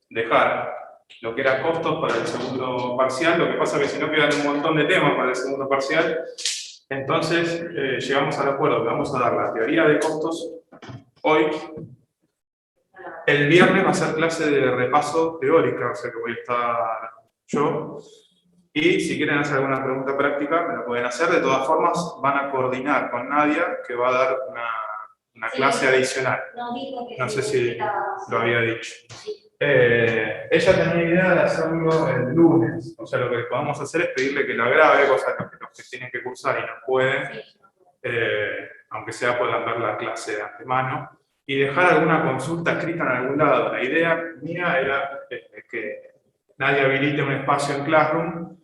dejar lo que era costos para el segundo parcial. Lo que pasa es que si no quedan un montón de temas para el segundo parcial, entonces llegamos al acuerdo que vamos a dar la teoría de costos hoy. El viernes va a ser clase de repaso teórica, o sea que voy a estar yo. Y si quieren hacer alguna pregunta práctica, me lo pueden hacer. De todas formas, van a coordinar con Nadia, que va a dar una clase adicional. No sé si lo había dicho. Ella tenía idea de hacerlo el lunes. O sea, lo que podemos hacer es pedirle que la grabe, cosa que los que tienen que cursar y no pueden, aunque sea puedan ver la clase de antemano, y dejar alguna consulta escrita en algún lado. La idea mía era que nadie habilite un espacio en Classroom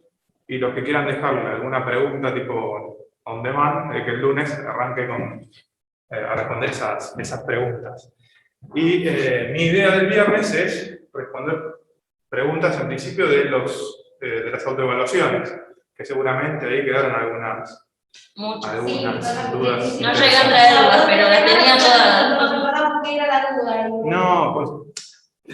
y los que quieran dejarle alguna pregunta tipo on demand, que el lunes arranque a responder esas preguntas. Y mi idea del viernes es responder preguntas en principio de las autoevaluaciones, que seguramente ahí quedaron algunas dudas. No llegué a traerlas, pero las tenía todas. No, pues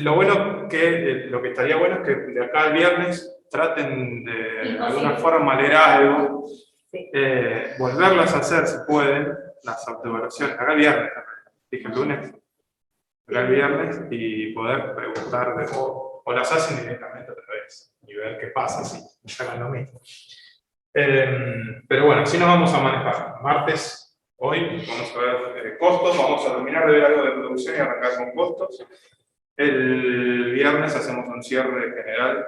lo bueno lo que estaría bueno es que de acá al viernes traten de alguna forma leer algo, volverlas a hacer si pueden, las autoevaluaciones, acá el viernes, dije el lunes, acá el viernes, y poder preguntar o las hacen directamente otra vez y ver qué pasa si sacan lo mismo. Pero bueno, así nos vamos a manejar. Martes, hoy, vamos a ver costos, vamos a terminar de ver algo de producción y arrancar con costos. El viernes hacemos un cierre general,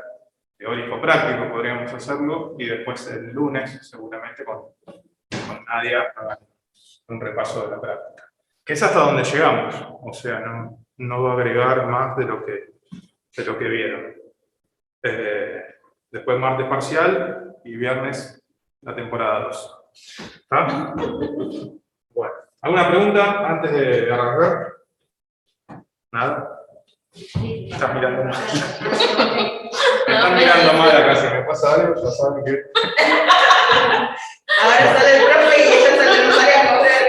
teórico práctico, podríamos hacerlo, y después el lunes, seguramente con Nadia, hagan un repaso de la práctica. Que es hasta donde llegamos, o sea, no va a agregar más de lo que vieron. Después martes parcial y viernes la temporada 2. ¿Está? Bueno, ¿alguna pregunta antes de arrancar? ¿Nada? Estás mirando mal. Me están mirando mal acá, si me pasa algo, ya saben que... Ahora sale el profe y ella sale, no sale a correr.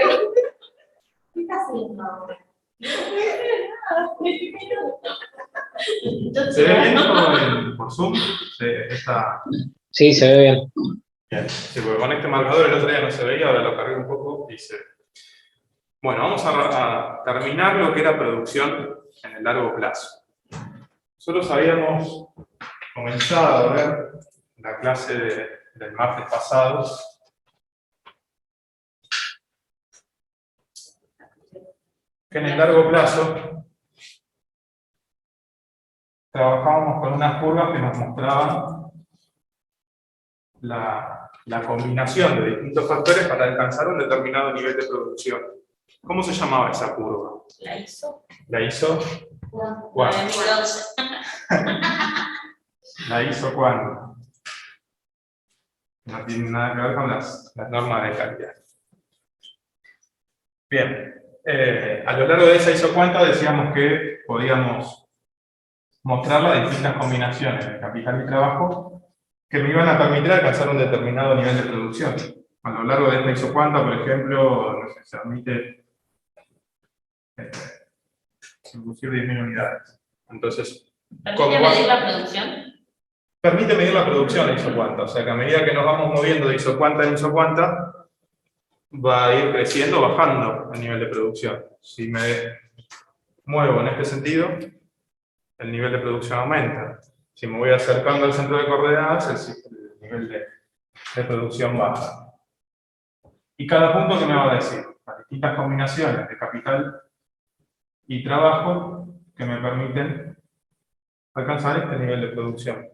¿Qué está haciendo ahora? ¿Se ve bien por Zoom? Sí, se ve bien. Bien. Sí, porque con este marcador el otro día no se veía, ahora lo cargué un poco y se ve. Bueno, vamos a terminar lo que era producción en el largo plazo. Nosotros habíamos comenzado a ver la clase del martes pasado. Que en el largo plazo trabajábamos con unas curvas que nos mostraban la combinación de distintos factores para alcanzar un determinado nivel de producción. ¿Cómo se llamaba esa curva? La hizo. ¿La hizo? ¿Cuándo? 2011. ¿La hizo cuándo? No tiene nada que ver con las normas de calidad. Bien. A lo largo de esa hizo cuánta decíamos que podíamos mostrar las distintas combinaciones de capital y trabajo que me iban a permitir alcanzar un determinado nivel de producción. A lo largo de esta hizo cuánta, por ejemplo, no sé, se admite producir 10.000 unidades. Entonces, ¿Permite medir la producción? Permite medir la producción de isocuanta, o sea que a medida que nos vamos moviendo de isocuanta en isocuanta, va a ir creciendo o bajando el nivel de producción. Si me muevo en este sentido, el nivel de producción aumenta. Si me voy acercando al centro de coordenadas, el nivel de producción baja. Y cada punto que me va a decir, las distintas combinaciones de capital y trabajo que me permiten alcanzar este nivel de producción.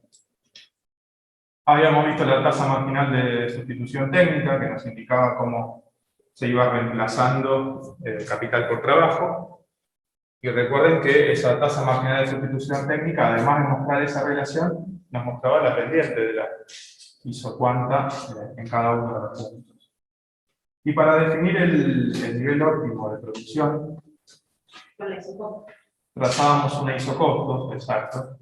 Habíamos visto la tasa marginal de sustitución técnica, que nos indicaba cómo se iba reemplazando capital por trabajo. Y recuerden que esa tasa marginal de sustitución técnica, además de mostrar esa relación, nos mostraba la pendiente de la isocuanta en cada uno de los puntos. Y para definir el nivel óptimo de producción, trazábamos una isocostos, exacto.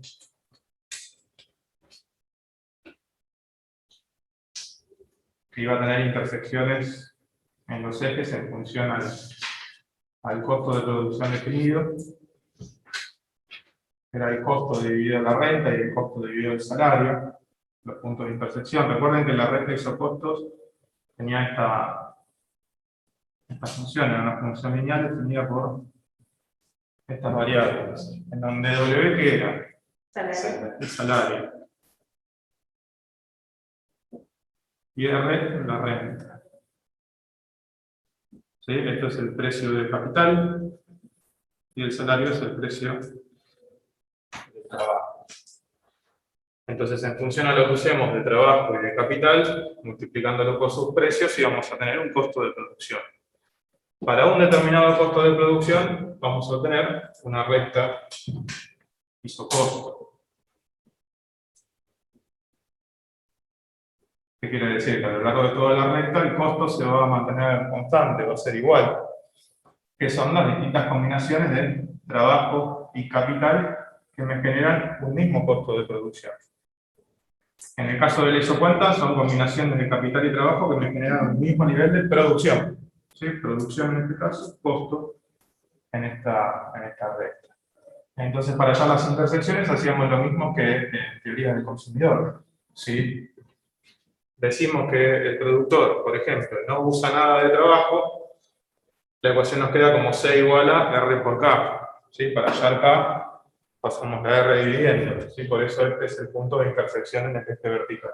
Que iba a tener intersecciones en los ejes en función al costo de producción definido. Era el costo dividido la renta y el costo dividido el salario, los puntos de intersección. Recuerden que la renta isocostos tenía esta función, era una función lineal definida por estas variables, en donde W ¿qué era? Salario. El salario. Y R la renta. ¿Sí? Esto es el precio del capital y el salario es el precio del trabajo. Entonces, en función a lo que usemos de trabajo y de capital, multiplicándolo por sus precios, íbamos a tener un costo de producción. Para un determinado costo de producción, vamos a obtener una recta isocosto. ¿Qué quiere decir? Que a lo largo de toda la recta el costo se va a mantener constante, va a ser igual. Que son las distintas combinaciones de trabajo y capital que me generan un mismo costo de producción. En el caso de la isocuenta son combinaciones de capital y trabajo que me generan un mismo nivel de producción. ¿Sí? Producción en este caso, costo en esta recta. Entonces, para hallar las intersecciones hacíamos lo mismo que en teoría del consumidor. ¿Sí? Decimos que el productor, por ejemplo, no usa nada de trabajo, la ecuación nos queda como C igual a R por K. ¿Sí? Para hallar K, pasamos la R dividiendo. ¿Sí? Por eso este es el punto de intersección en el eje vertical.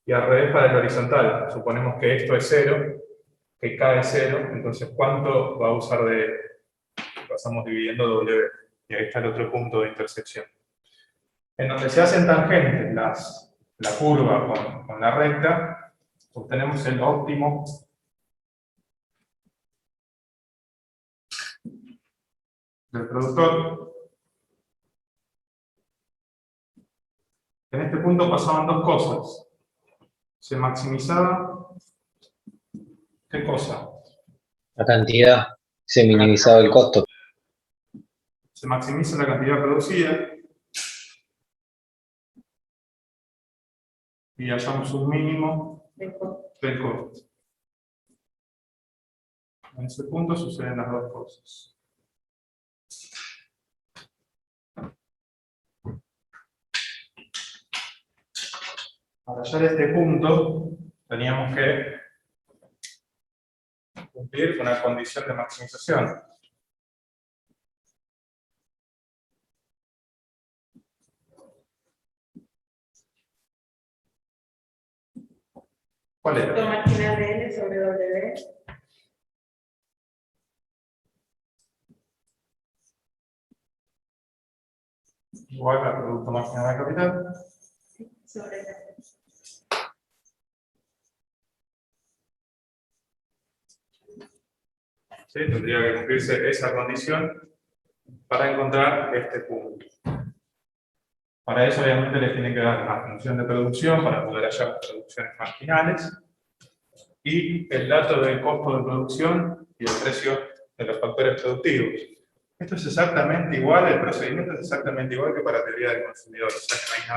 Y al revés para el horizontal. Suponemos que esto es 0, que K es 0, entonces ¿cuánto va a usar de pasamos dividiendo W? Y ahí está el otro punto de intersección. En donde se hacen tangentes la curva con la recta, obtenemos el óptimo del productor. En este punto pasaban dos cosas. Se maximizaba, ¿qué cosa? La cantidad, se minimizaba el costo. Se maximiza la cantidad producida y hallamos un mínimo del costo. En ese punto suceden las dos cosas. Para hallar este punto, teníamos que cumplir una condición de maximización. ¿Cuál Producto era? marginal de L sobre W. Igual al producto marginal de capital. Sobre L. ¿Sí? Tendría que cumplirse esa condición para encontrar este punto. Para eso obviamente les tienen que dar una función de producción para poder hallar producciones marginales y el dato del costo de producción y el precio de los factores productivos. Esto es exactamente igual, el procedimiento es exactamente igual que para teoría del consumidor, o sea que no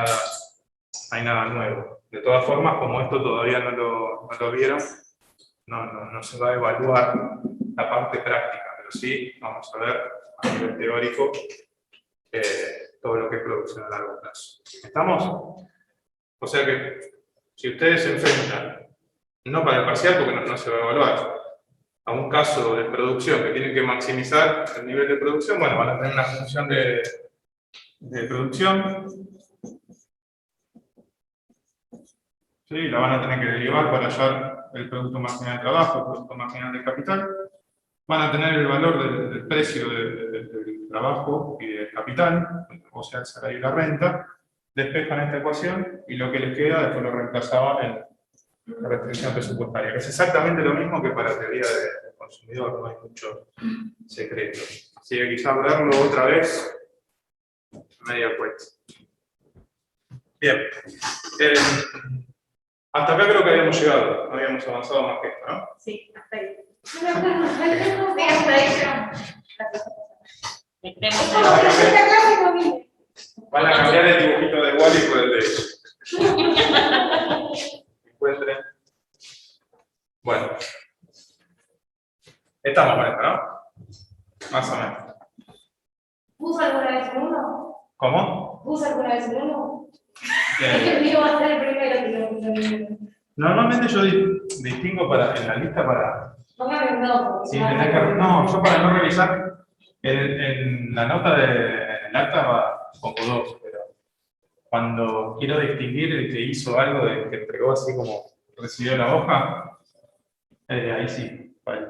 hay nada nuevo. De todas formas, como esto todavía no lo vieron, no se va a evaluar la parte práctica, pero sí vamos a ver a nivel teórico todo lo que es producción a largo plazo. ¿Estamos? O sea que si ustedes se enfrentan, no para el parcial porque no se va a evaluar, a un caso de producción que tienen que maximizar el nivel de producción, bueno, van a tener una función de producción. ¿Sí? La van a tener que derivar para hallar el producto marginal de trabajo, el producto marginal de capital. Van a tener el valor del precio del trabajo y del capital, o sea, el salario y la renta. Despejan esta ecuación y lo que les queda después lo reemplazaban en la restricción presupuestaria, que es exactamente lo mismo que para teoría del consumidor, no hay mucho secreto. Así que quizá hablarlo otra vez, media cuesta. Bien. Hasta acá creo que habíamos llegado, no habíamos avanzado más que esto, ¿no? Sí, hasta ahí. Sí, hasta ahí. Dejemos Como que esta clase no viene. Van a cambiar el dibujito de Wally por el de ellos. Encuentren. Bueno. Estamos con esto, ¿no? Más o menos. ¿Puso alguna vez uno? ¿Cómo? ¿Usa alguna vez uno? Eh, El mío va a ser el primero que lo puse. Normalmente yo distingo en la lista para... Póngame un no. Sí, no, yo para no revisar, en la nota del acta pongo 2, pero cuando quiero distinguir el que hizo algo, del que entregó así como recibió la hoja, ahí sí. Vale.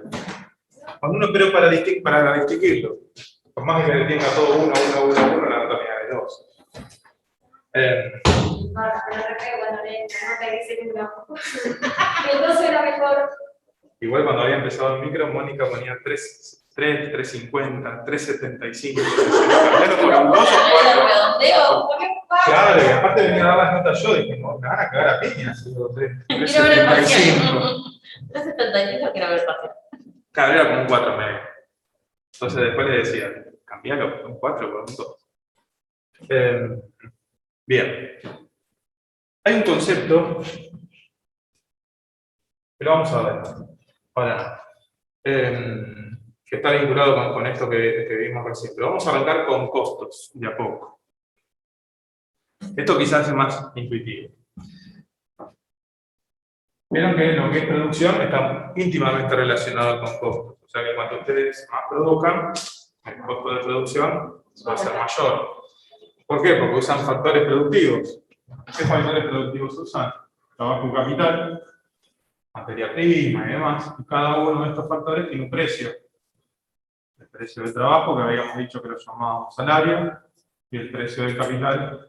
Cuando uno, pero para distinguirlo, por más que tenga todo uno, la nota mía de 2. Ahora, pero recuerdo cuando le nota dice que no. El 2 era mejor. Igual cuando había empezado el micro, Mónica ponía 3.50, 3.75. Cambiaron por un 2 o 4. Redondeo. Claro, y aparte venía a dar las notas yo, dije, no, me van a cagar a piñas. Digo, Quiero ver el parcial. 3.75. 3.75 quiero ver el parcial. Claro, era como un 4 medio. Entonces después le decía, cambialo por un 4 por un 2. Bien. Hay un concepto, pero vamos a ver. Ahora, que está vinculado con esto que vimos recién. Pero vamos a arrancar con costos, de a poco. Esto quizás es más intuitivo. Vieron que lo que es producción está íntimamente relacionado con costos. O sea que cuando ustedes más produzcan, el costo de producción va a ser mayor. ¿Por qué? Porque usan factores productivos. ¿Qué factores productivos usan? Trabajo y capital, materia prima y demás. Y cada uno de estos factores tiene un precio. El precio del trabajo, que habíamos dicho que lo llamábamos salario, y el precio del capital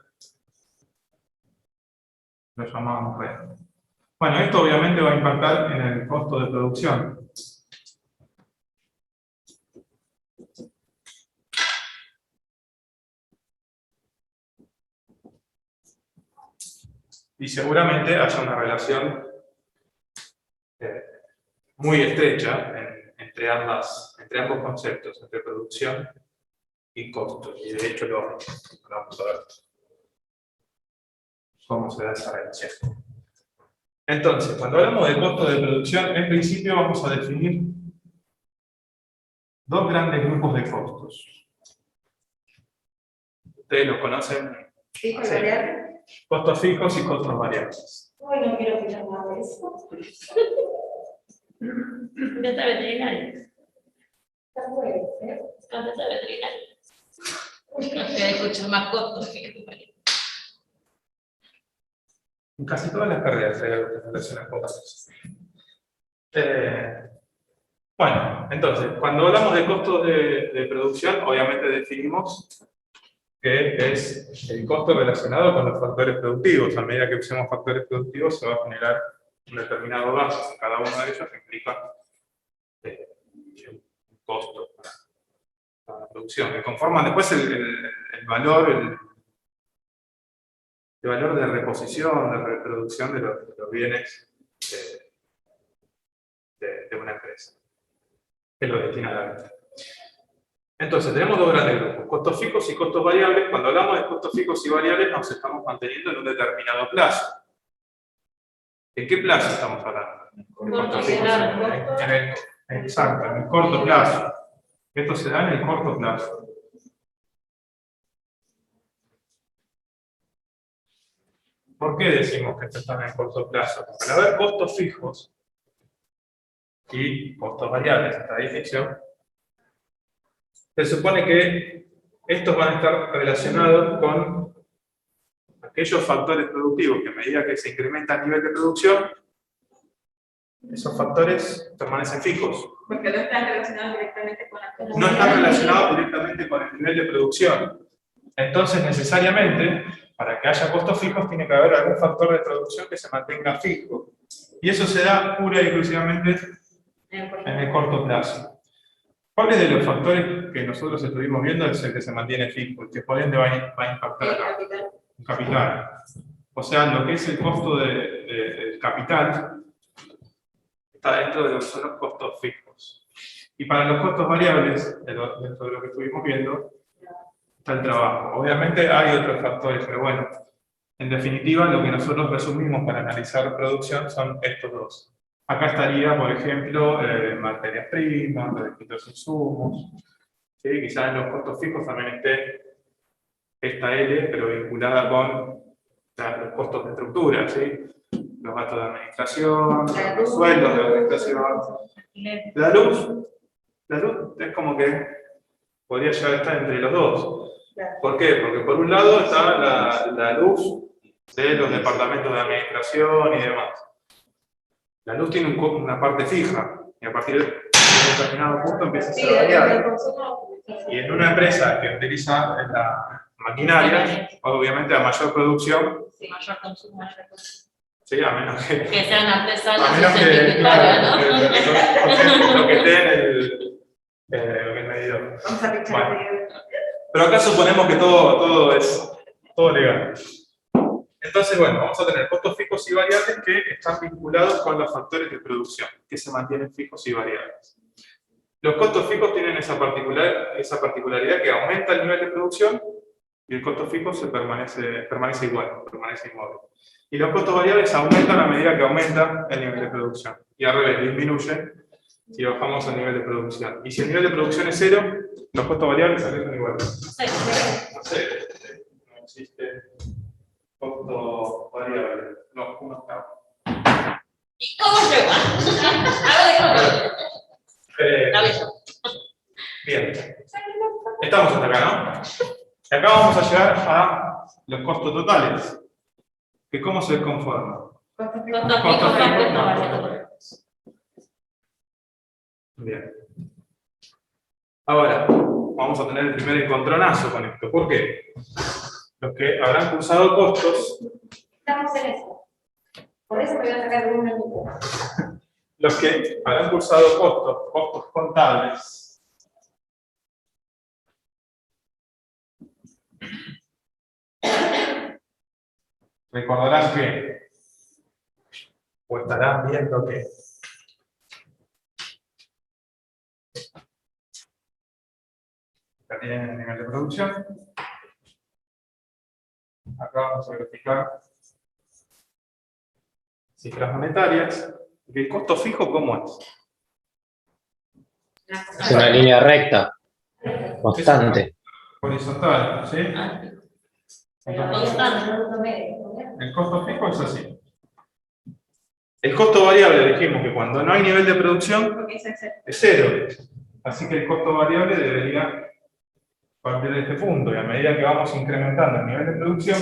lo llamábamos renta. Bueno, esto obviamente va a impactar en el costo de producción. Y seguramente haya una relación muy estrecha entre ambos conceptos, entre producción y costos. Y de hecho lo vamos a ver cómo se da esa relación. Entonces, cuando hablamos de costo de producción, en principio vamos a definir dos grandes grupos de costos. Ustedes los conocen. ¿Fijo y variable? Costos fijos y costos variables. Uy, no quiero escuchar nada de eso. Empieza veterinario. Está bueno, ¿eh? Empieza veterinario. Que escuchas más costos que En casi todas las carreras hay algo que se relaciona con costos. Bueno, entonces, cuando hablamos de costos de producción, obviamente definimos que es el costo relacionado con los factores productivos. A medida que usemos factores productivos, se va a generar un determinado gasto. Cada uno de ellos implica un costo para la producción, que conforman después el valor de reposición, de reproducción de los bienes de una empresa, que lo destina a la venta. Entonces, tenemos dos grandes grupos, costos fijos y costos variables. Cuando hablamos de costos fijos y variables, nos estamos manteniendo en un determinado plazo. ¿En qué plazo estamos hablando? Corto, Exacto, en el corto plazo. Esto se da en el corto plazo. ¿Por qué decimos que esto está en el corto plazo? Porque al haber costos fijos y costos variables, esta definición, se supone que estos van a estar relacionados con aquellos factores productivos que a medida que se incrementa el nivel de producción, esos factores permanecen fijos. Porque no están relacionados directamente con la producción. No están relacionados directamente con el nivel de producción. Entonces, necesariamente, para que haya costos fijos, tiene que haber algún factor de producción que se mantenga fijo. Y eso se da pura y exclusivamente en el corto plazo. ¿Cuál es de los factores que nosotros estuvimos viendo es el que se mantiene fijo, el que por ende va a impactar acá? El capital. O sea, lo que es el costo del capital está dentro de lo que son los costos fijos. Y para los costos variables, dentro de lo que estuvimos viendo, está el trabajo. Obviamente hay otros factores, pero bueno, en definitiva, lo que nosotros resumimos para analizar producción son estos dos. Acá estaría, por ejemplo, materias primas, los distintos insumos. ¿Sí? Quizás en los costos fijos también esté esta L, pero vinculada con los costos de estructura, ¿sí? Los gastos de administración, los sueldos de administración. La luz es como que podría llegar a estar entre los dos. ¿Por qué? Porque por un lado está la luz de los departamentos de administración y demás. La luz tiene una parte fija, y a partir de un determinado punto empieza a ser variable. Y en una empresa que utiliza la maquinaria, obviamente a mayor producción, Mayor consumo, mayor consumo. sí, a menos que sean artesanos a menos y que, certificados, ¿no? lo que esté en el medidor. Vamos a pinchar Bueno. el video. Pero acá suponemos que todo es legal. Entonces, bueno, vamos a tener costos fijos y variables que están vinculados con los factores de producción, que se mantienen fijos y variables. Los costos fijos tienen esa particularidad que aumenta el nivel de producción y el costo fijo permanece igual, permanece inmóvil. Y los costos variables aumentan a medida que aumenta el nivel de producción. Y al revés, disminuye si bajamos el nivel de producción. Y si el nivel de producción es cero, los costos variables salen iguales. No sé, no existe costo variable. No, uno está. ¿Y cómo llegó? A ver, cabello. Bien. Estamos hasta acá, ¿no? Y acá vamos a llegar a los costos totales. ¿Que cómo se conforman? Costos fijos más costos variables. Bien. Ahora, vamos a tener el primer encontronazo con esto. ¿Por qué? Los que habrán cursado costos, Estamos en eso. Por eso me voy a sacar un minuto. los que habrán cursado costos contables, recordarán que, o estarán viendo que, acá tienen el nivel de producción. Acá vamos a verificar cifras monetarias. ¿Y el costo fijo cómo es? Es una línea recta, constante. Horizontal, ¿sí? Constante. El costo fijo es así. El costo variable dijimos que cuando no hay nivel de producción Porque ese es el- es cero. Así que el costo variable debería partir de este punto. Y a medida que vamos incrementando el nivel de producción,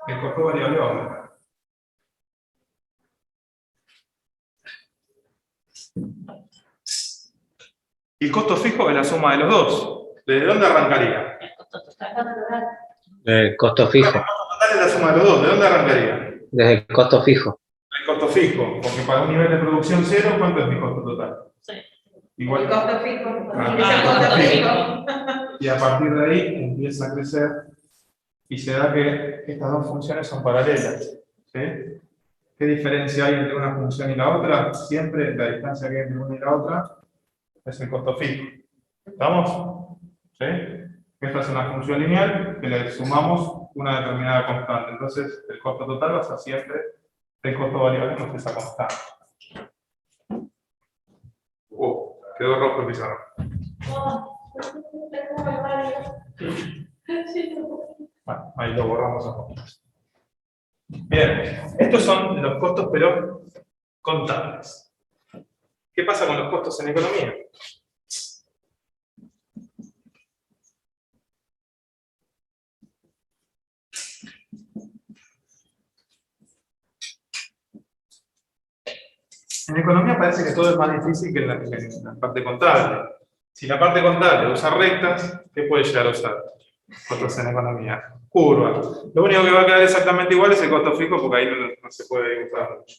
el costo variable va a aumentar. Y el costo fijo es la suma de los dos. ¿Desde dónde arrancaría? El costo total. El costo fijo, El costo total es la suma de los dos. ¿De dónde arrancaría? desde el costo fijo. El costo fijo. Porque para un nivel de producción cero, ¿cuánto es mi costo total? Sí. Igual. el costo fijo. Ah. Es el costo fijo. Y a partir de ahí empieza a crecer y se da que estas dos funciones son paralelas. ¿Sí? ¿Qué diferencia hay entre una función y la otra? Siempre la distancia que hay entre una y la otra es el costo fijo. ¿Estamos? ¿Sí? Esta es una función lineal que le sumamos una determinada constante. Entonces el costo total va a ser siempre el costo variable más esa constante. Quedó rojo el pizarrón. Bueno, ahí lo borramos a poco. Bien, estos son los costos, pero contables. ¿Qué pasa con los costos en economía? En economía parece que todo es más difícil que en la parte contable. Si la parte contable usa rectas, ¿qué puede llegar a usar? Costos en economía. Curvas. Lo único que va a quedar exactamente igual es el costo fijo, porque ahí no se puede usar mucho.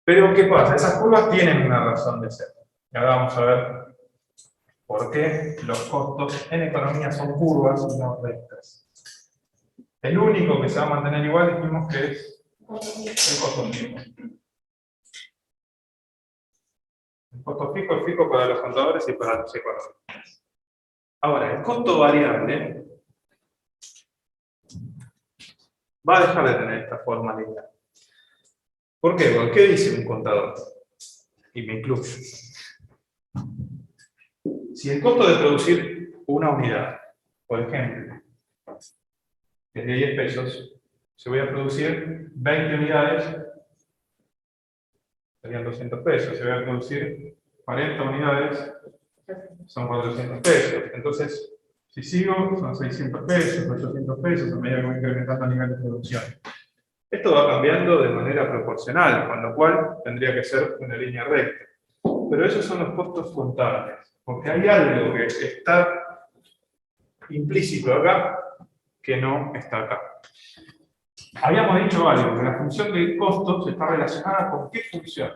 Pero, ¿qué pasa? Esas curvas tienen una razón de ser. Y ahora vamos a ver por qué los costos en economía son curvas y no rectas. El único que se va a mantener igual dijimos que es el costo fijo. El costo fijo es fijo para los contadores y para los economistas. Ahora, el costo variable va a dejar de tener esta forma lineal. ¿Por qué? Porque ¿qué dice un contador? Y me incluyo. Si el costo de producir una unidad por ejemplo, es de 10 pesos, se voy a producir 20 unidades, serían 200 pesos, se voy a producir 40 unidades, son 400 pesos. Entonces, si sigo, son 600 pesos, 800 pesos, a medida que voy incrementando el nivel de producción. Esto va cambiando de manera proporcional, con lo cual tendría que ser una línea recta. Pero esos son los costos contables, porque hay algo que está implícito acá que no está acá. Habíamos dicho algo, que la función de costos está relacionada con qué función.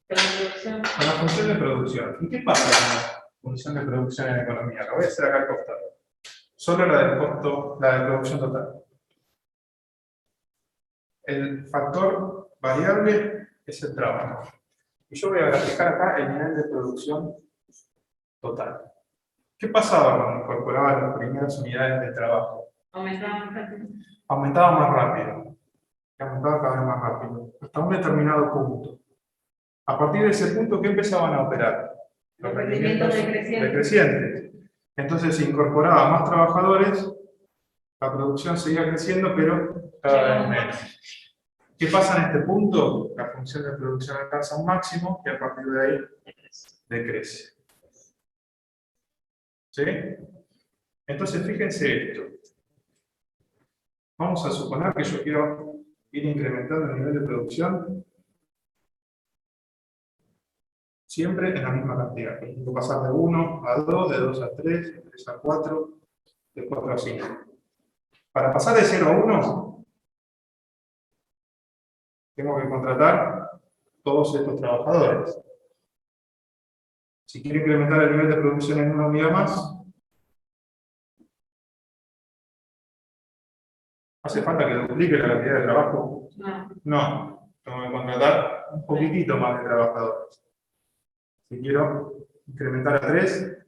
Con la función de producción. ¿Y qué pasa con la función de producción en economía? Lo voy a hacer acá al costado. Solo la del costo, la de producción total. El factor variable es el trabajo. Y yo voy a graficar acá el nivel de producción total. ¿Qué pasaba cuando incorporaba las primeras unidades de trabajo? Aumentaba más rápido. Aumentaba cada vez más rápido. Hasta un determinado punto. A partir de ese punto, ¿qué empezaban a operar? Los rendimientos decrecientes. Entonces se incorporaba más trabajadores, la producción seguía creciendo, pero cada vez menos. ¿Qué pasa en este punto? La función de producción alcanza un máximo y a partir de ahí decrece. ¿Sí? Entonces fíjense esto. Vamos a suponer que yo quiero ir incrementando el nivel de producción siempre en la misma cantidad. Por ejemplo, pasar de 1 a 2, de 2 a 3, de 3 a 4, de 4 a 5. Para pasar de 0 a 1, tengo que contratar todos estos trabajadores. Si quiero incrementar el nivel de producción en una unidad más, ¿hace falta que duplique la cantidad de trabajo? No. Tengo que contratar un poquitito más de trabajadores. Si quiero incrementar a 3,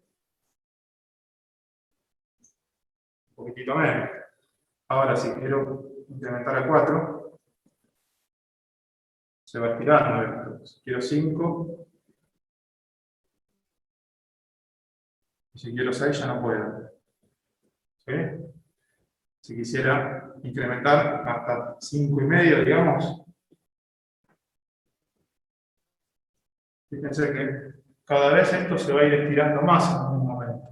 un poquitito menos. Ahora, si quiero incrementar a 4, se va estirando esto. Si quiero 5, y si quiero 6 ya no puedo. ¿Sí? Si quisiera incrementar hasta 5,5, digamos, fíjense que cada vez esto se va a ir estirando más en un momento.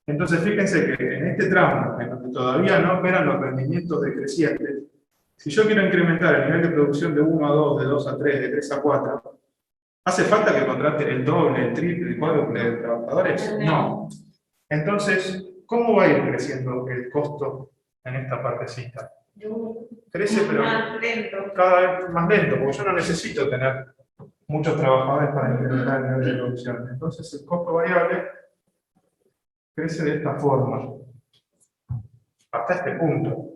Entonces, fíjense que en este tramo, en donde todavía no operan los rendimientos decrecientes, si yo quiero incrementar el nivel de producción de 1 a 2, de 2 a 3, de 3 a 4, ¿hace falta que contrate el doble, el triple, el cuádruple de trabajadores? No. Entonces, ¿cómo va a ir creciendo el costo en esta partecita? Crece, pero cada vez más lento, porque yo no necesito tener muchos trabajadores para incrementar el nivel de producción. Entonces, el costo variable crece de esta forma, hasta este punto.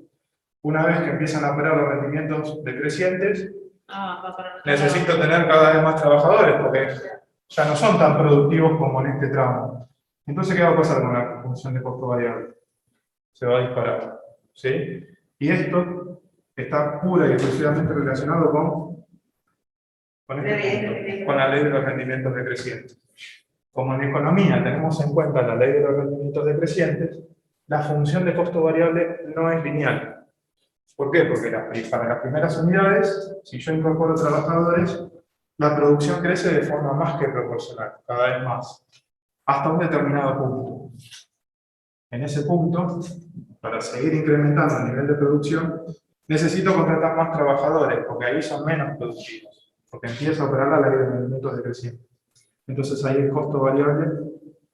Una vez que empiezan a operar los rendimientos decrecientes, necesito tener cada vez más trabajadores, porque ya no son tan productivos como en este tramo. Entonces, ¿qué va a pasar con la función de costo variable? Se va a disparar. ¿Sí? Y esto está pura y exclusivamente relacionado con este punto, con la ley de los rendimientos decrecientes. Como en economía tenemos en cuenta la ley de los rendimientos decrecientes, la función de costo variable no es lineal. ¿Por qué? Porque para las primeras unidades, si yo incorporo trabajadores, la producción crece de forma más que proporcional, cada vez más, hasta un determinado punto. En ese punto, para seguir incrementando el nivel de producción, necesito contratar más trabajadores, porque ahí son menos productivos, porque empieza a operar la ley de rendimientos decrecientes. Entonces ahí el costo variable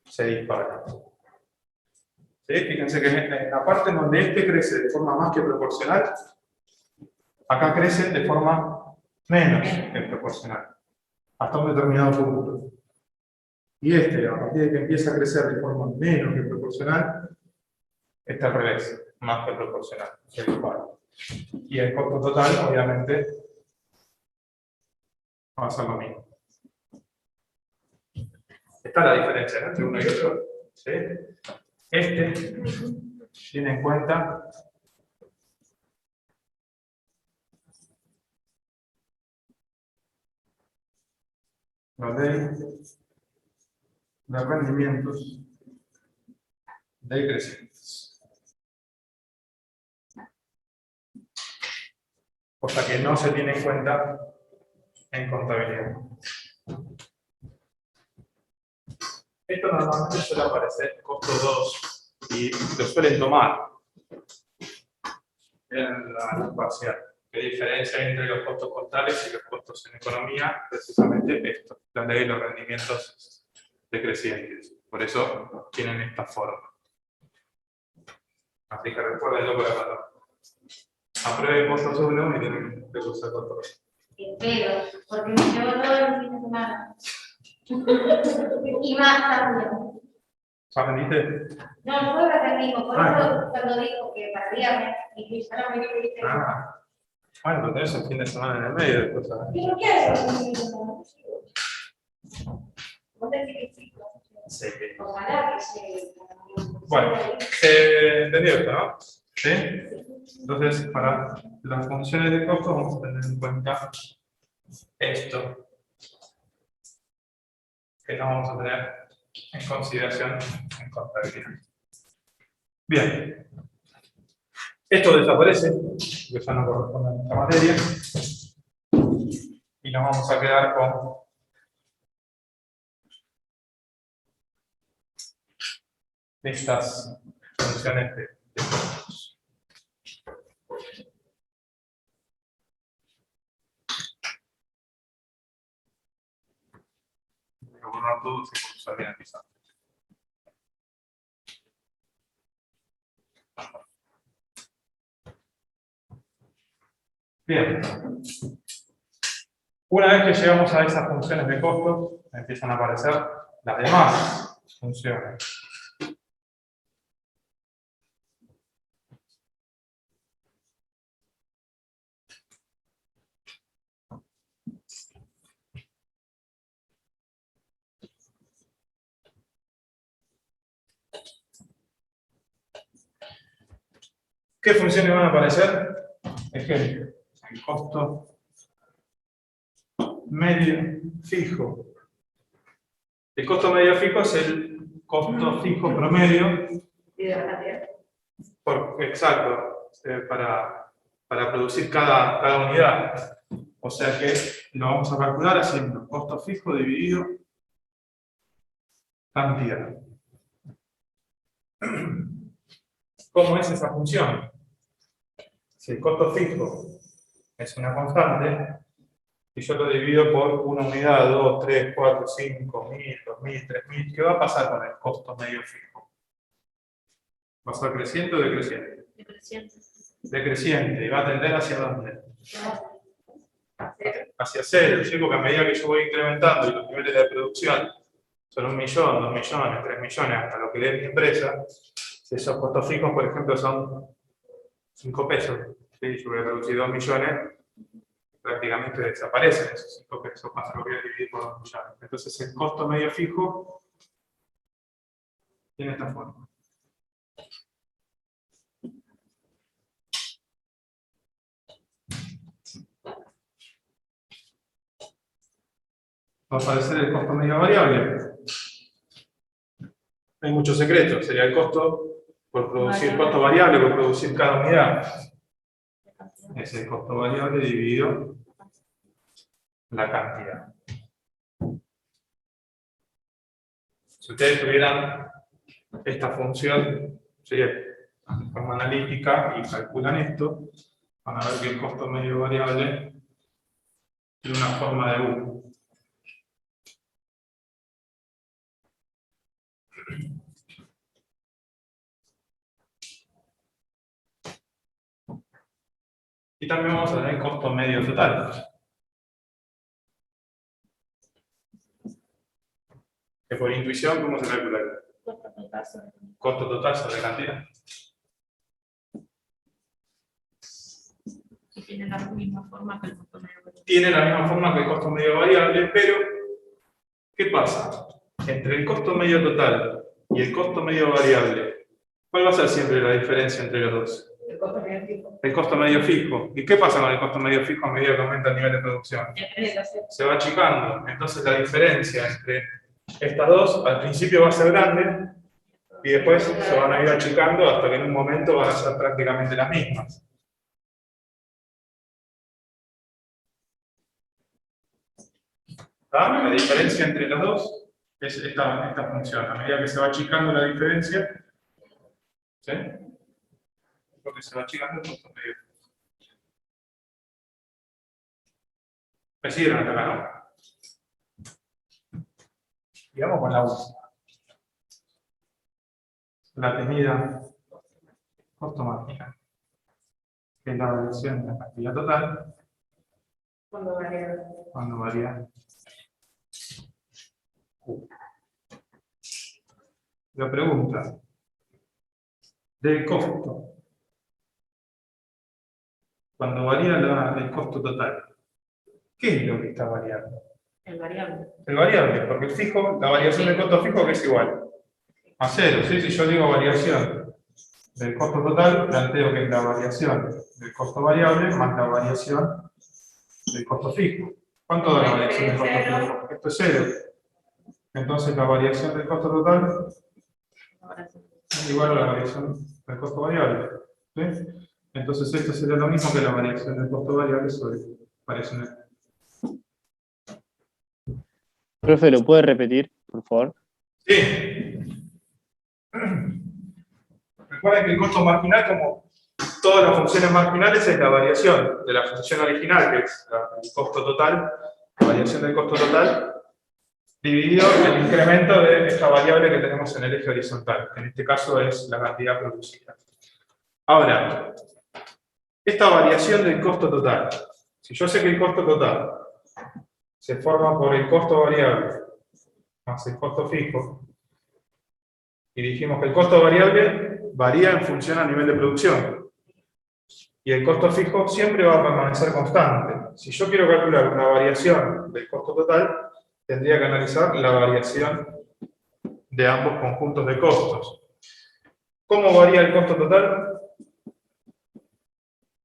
se dispara. ¿Sí? Fíjense que en la parte en donde este crece de forma más que proporcional, acá crece de forma menos que proporcional, hasta un determinado punto. Y este, a partir de que empieza a crecer de forma menos que proporcional, está al revés, más que proporcional, se dispara. Y el costo total, obviamente, va a ser lo mismo. Está la diferencia, ¿no?, entre uno y otro. ¿Sí? Este tiene en cuenta la ley de rendimientos decrecientes. cosa que no se tiene en cuenta en contabilidad. Esto normalmente suele aparecer costo 2 y lo suelen tomar en la parcial. ¿Qué diferencia hay entre los costos contables y los costos en economía? Precisamente esto, la ley de los rendimientos decrecientes. Por eso tienen esta forma. Así que recuérdenlo para cuando aprueben costos 1 y tienen que usar costos 2. Pero, porque me llevo todo el fin de semana. Y más también. ¿Aprendiste? No, no fue lo aprendimos, por Ah. eso cuando dijo que para viernes, y ya no me dijiste. Ah. Bueno, pero tenés el fin de semana en el medio de cosas. ¿Y por qué haces un fin de semana? Vos decís que sí. Sí. Ojalá que se. Bueno, entendido esto, ¿no? ¿Sí? Entonces, para las funciones de costo vamos a tener en cuenta esto, que no vamos a tener en consideración en contabilidad. Bien. Esto desaparece, porque ya no corresponde a nuestra materia, y nos vamos a quedar con estas funciones de costos. Voy a borrar todo si puedo usar bien el pizarro. Bien. Una vez que llegamos a esas funciones de costo, empiezan a aparecer las demás funciones. ¿Qué funciones van a aparecer? Ejemplo, el costo medio fijo. El costo medio fijo es el costo fijo promedio. Exacto, para producir cada unidad. O sea que lo vamos a calcular haciendo costo fijo dividido cantidad. ¿Cómo es esa función? Si el costo fijo es una constante, y yo lo divido por una unidad, 2, 3, 4, 5, 1000, 2000, 3000, ¿qué va a pasar con el costo medio fijo? ¿Va a ser creciente o decreciente? Decreciente. Decreciente, y va a tender hacia dónde? Hacia cero, ¿sí? Porque a medida que yo voy incrementando y los niveles de producción son 1 millón, 2 millones, 3 millones, hasta lo que dé mi empresa, si esos costos fijos, por ejemplo, son 5 pesos, ¿sí? Yo voy a producir 2 millones, prácticamente desaparecen esos 5 pesos, más lo voy a dividir por 2 millones. Entonces el costo medio fijo tiene esta forma. Va a aparecer el costo medio variable. Hay muchos secretos, sería el costo por producir, costo variable por producir cada unidad. Es el costo variable dividido la cantidad. Si ustedes tuvieran esta función, sería de forma analítica y calculan esto, van a ver que el costo medio variable tiene una forma de U. Y también vamos a tener costo medio total. Que por intuición, ¿cómo se calcula? Costo total sobre cantidad. Y tiene la misma forma que el costo medio variable. Tiene la misma forma que el costo medio variable, pero ¿qué pasa? Entre el costo medio total y el costo medio variable, ¿cuál va a ser siempre la diferencia entre los dos? El costo medio fijo. El costo medio fijo. ¿Y qué pasa con el costo medio fijo a medida que aumenta el nivel de producción? Se va achicando. Entonces la diferencia entre estas dos al principio va a ser grande y después se van a ir achicando hasta que en un momento van a ser prácticamente las mismas. ¿tá? La diferencia entre los dos es esta función. A medida que se va achicando la diferencia, ¿sí? Lo que se va achicando es costo medio. ¿Me siguieron hasta acá, no? Y vamos con la última. La tenida costo marginal, que es la variación de la cantidad total Cuando varía. cuando varía Q. La pregunta del costo cuando varía el costo total. ¿Qué es lo que está variando? El variable. El variable, porque el fijo, la variación del costo fijo que es igual a cero. ¿Sí? Si yo digo variación del costo total, planteo que es la variación del costo variable más la variación del costo fijo. ¿Cuánto da la variación del costo fijo? Esto es cero. Entonces la variación del costo total Ahora sí. es igual a la variación del costo variable. ¿Sí? Entonces esto sería lo mismo que la variación del costo variable sobre variación del... Profe, ¿lo puede repetir, por favor? Sí. Recuerden que el costo marginal, como todas las funciones marginales, es la variación de la función original, que es el costo total, la variación del costo total, dividido el incremento de esta variable que tenemos en el eje horizontal, que en este caso es la cantidad producida. Ahora, esta variación del costo total, si yo sé que el costo total se forma por el costo variable más el costo fijo, y dijimos que el costo variable varía en función a nivel de producción, y el costo fijo siempre va a permanecer constante. Si yo quiero calcular una variación del costo total, tendría que analizar la variación de ambos conjuntos de costos. ¿Cómo varía el costo total?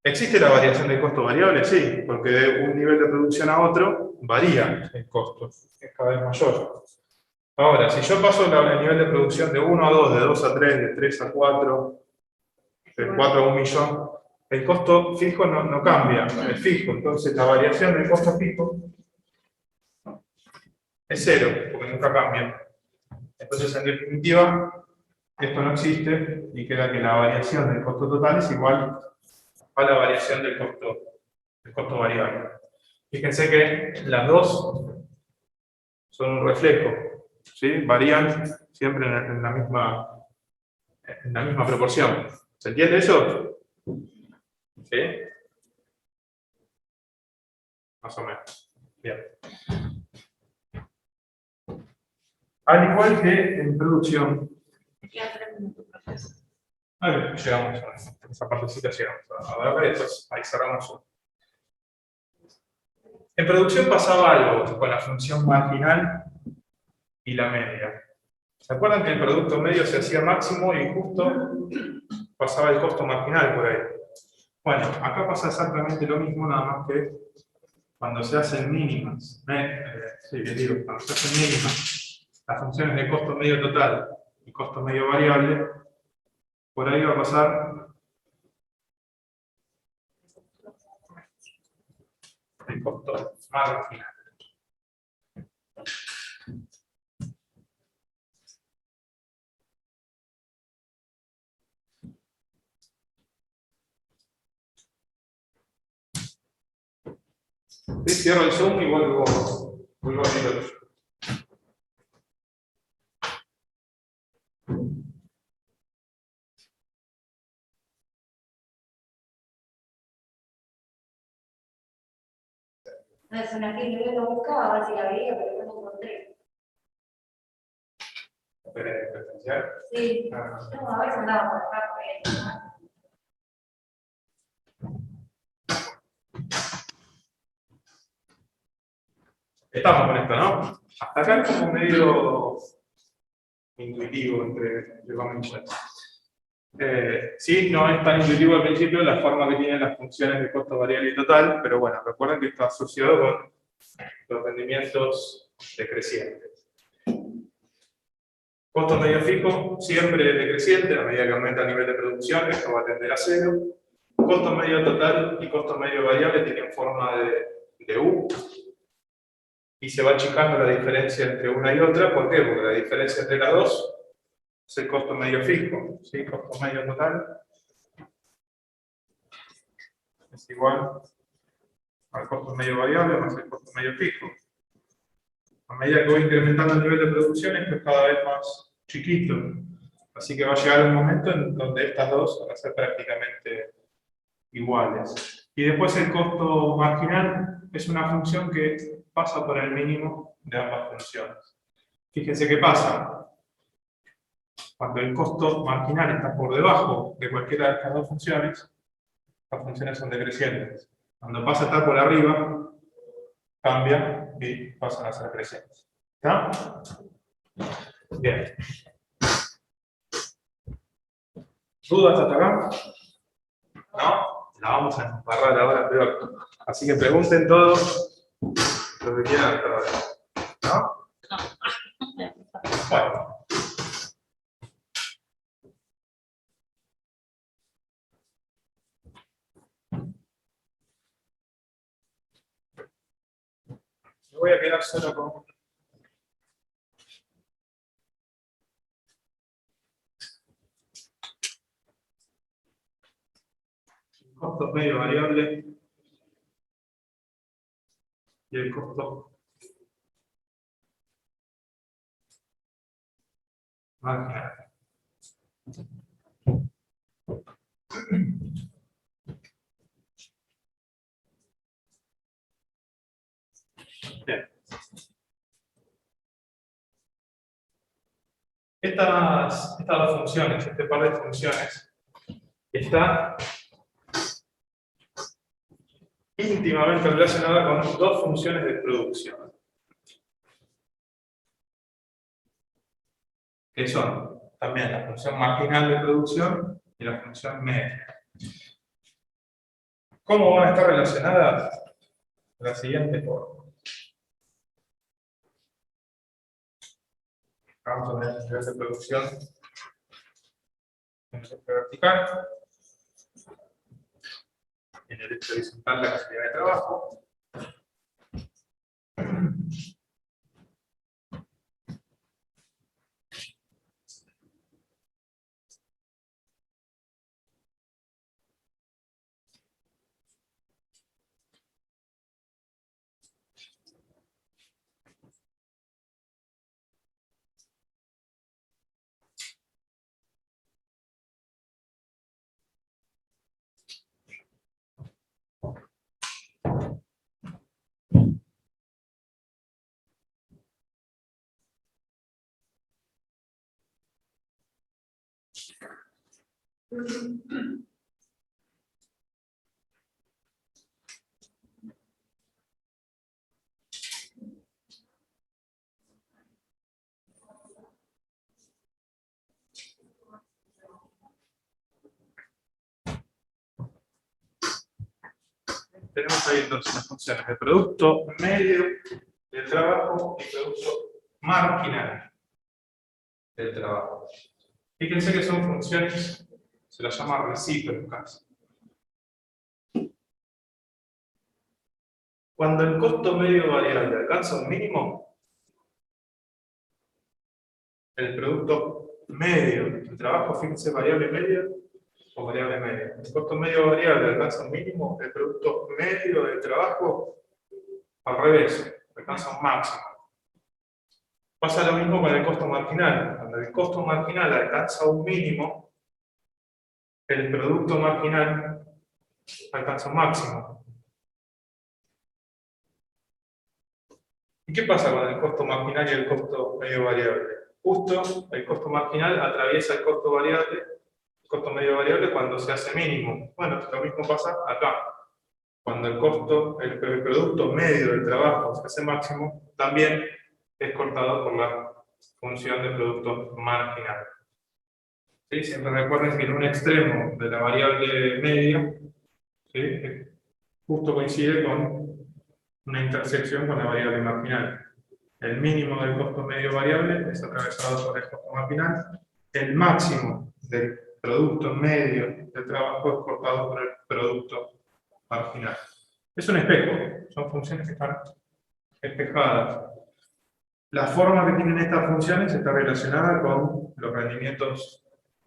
¿Existe la variación del costo variable? Sí, porque de un nivel de producción a otro varía el costo, es cada vez mayor. Ahora, si yo paso el nivel de producción de 1 a 2, de 2 a 3, de 3 a 4, de 4 a 1 millón, el costo fijo no cambia, es fijo. Entonces la variación del costo fijo es cero, porque nunca cambia. Entonces, en definitiva, esto no existe y queda que la variación del costo total es igual a la variación del costo variable. Fíjense que las dos son un reflejo, ¿sí? Varían siempre en la misma proporción. ¿Se entiende eso? ¿Sí? Más o menos. Bien. Al igual que en producción. Quedan 3 minutos, profesor. Llegamos a esa partecita, llegamos a ver, después ahí cerramos. En producción pasaba algo con la función marginal y la media. ¿Se acuerdan que el producto medio se hacía máximo y justo pasaba el costo marginal por ahí? Bueno, acá pasa exactamente lo mismo, nada más que cuando se hacen mínimas. Sí, les digo, cuando se hacen mínimas las funciones de costo medio total y costo medio variable, por ahí va a pasar el costo marginal. Cierro el zoom y vuelvo a abrirlo. Es una que yo lo buscaba, a ver si la veía, pero no encontré. ¿Presencial? Sí. No, a ver si andaba por acá, por ahí. Estamos con esto, ¿no? Hasta acá es como medio intuitivo, entre comillas. Sí, no es tan intuitivo al principio la forma que tienen las funciones de costo variable y total, pero bueno, recuerden que está asociado con los rendimientos decrecientes. Costo medio fijo siempre es decreciente, a medida que aumenta el nivel de producción, esto va a tender a cero. Costo medio total y costo medio variable tienen forma de U. y se va achicando la diferencia entre una y otra. ¿Por qué? Porque la diferencia entre las dos es el costo medio fijo, ¿sí? Costo medio total es igual al costo medio variable más el costo medio fijo. A medida que voy incrementando el nivel de producción, esto es cada vez más chiquito. Así que va a llegar un momento en donde estas dos van a ser prácticamente iguales. Y después el costo marginal es una función que pasa por el mínimo de ambas funciones. Fíjense qué pasa. Cuando el costo marginal está por debajo de cualquiera de estas dos funciones, las funciones son decrecientes. Cuando pasa a estar por arriba, cambia y pasan a ser crecientes. ¿Está? Bien. ¿Dudas hasta acá? ¿No? La vamos a embarrar ahora peor. Así que pregunten todos lo que quieran hasta ahora. ¿No? Bueno. Me voy a quedar solo con el costo medio variable y el costo marginal. Bien. Estas dos funciones, este par de funciones, está íntimamente relacionada con dos funciones de producción. Que son también la función marginal de producción y la función media. ¿Cómo van a estar relacionadas? De la siguiente forma. Vamos a tener el nivel de producción en el eje vertical, en el eje horizontal la capacidad de trabajo. Tenemos ahí entonces las funciones de producto medio del trabajo y producto marginal del trabajo. Fíjense que son funciones, se las llama recíprocas. Cuando el costo medio variable alcanza un mínimo, el producto medio del trabajo, fíjense, variable media o variable media. El costo medio variable alcanza un mínimo, el producto medio del trabajo, al revés, alcanza un máximo. Pasa lo mismo con el costo marginal. Cuando el costo marginal alcanza un mínimo, el producto marginal alcanza un máximo. ¿Y qué pasa con el costo marginal y el costo medio variable? Justo el costo marginal atraviesa el costo variable, el costo medio variable cuando se hace mínimo. Bueno, lo mismo pasa acá. Cuando el producto medio del trabajo se hace máximo, también es cortado por la función de producto marginal. ¿Sí? Siempre recuerden que en un extremo de la variable media, ¿sí?, justo coincide con una intersección con la variable marginal. El mínimo del costo medio variable es atravesado por el costo marginal. El máximo del producto medio del trabajo es cortado por el producto marginal. Es un espejo, son funciones que están espejada. La forma que tienen estas funciones está relacionada con los rendimientos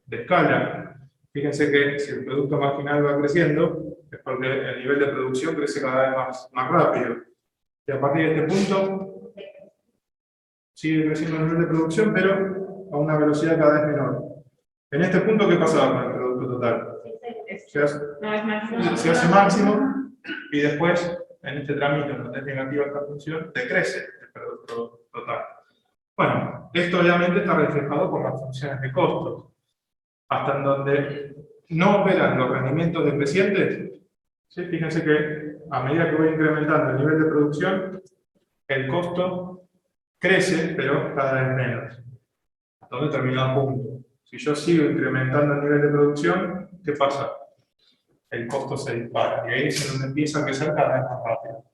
de escala. Fíjense que si el producto marginal va creciendo, es porque el nivel de producción crece cada vez más rápido. Y a partir de este punto, sigue creciendo el nivel de producción, pero a una velocidad cada vez menor. En este punto, ¿qué pasaba con el producto total? Se hace máximo, y después, en este trámite donde es negativa esta función, decrece el producto total. Bueno, esto obviamente está reflejado por las funciones de costos. Hasta en donde no operan los rendimientos decrecientes, ¿sí? Fíjense que a medida que voy incrementando el nivel de producción, el costo crece, pero cada vez menos. Hasta un determinado punto. Si yo sigo incrementando el nivel de producción, ¿qué pasa? El costo se dispara, y ahí es donde empieza a crecer cada vez más rápido.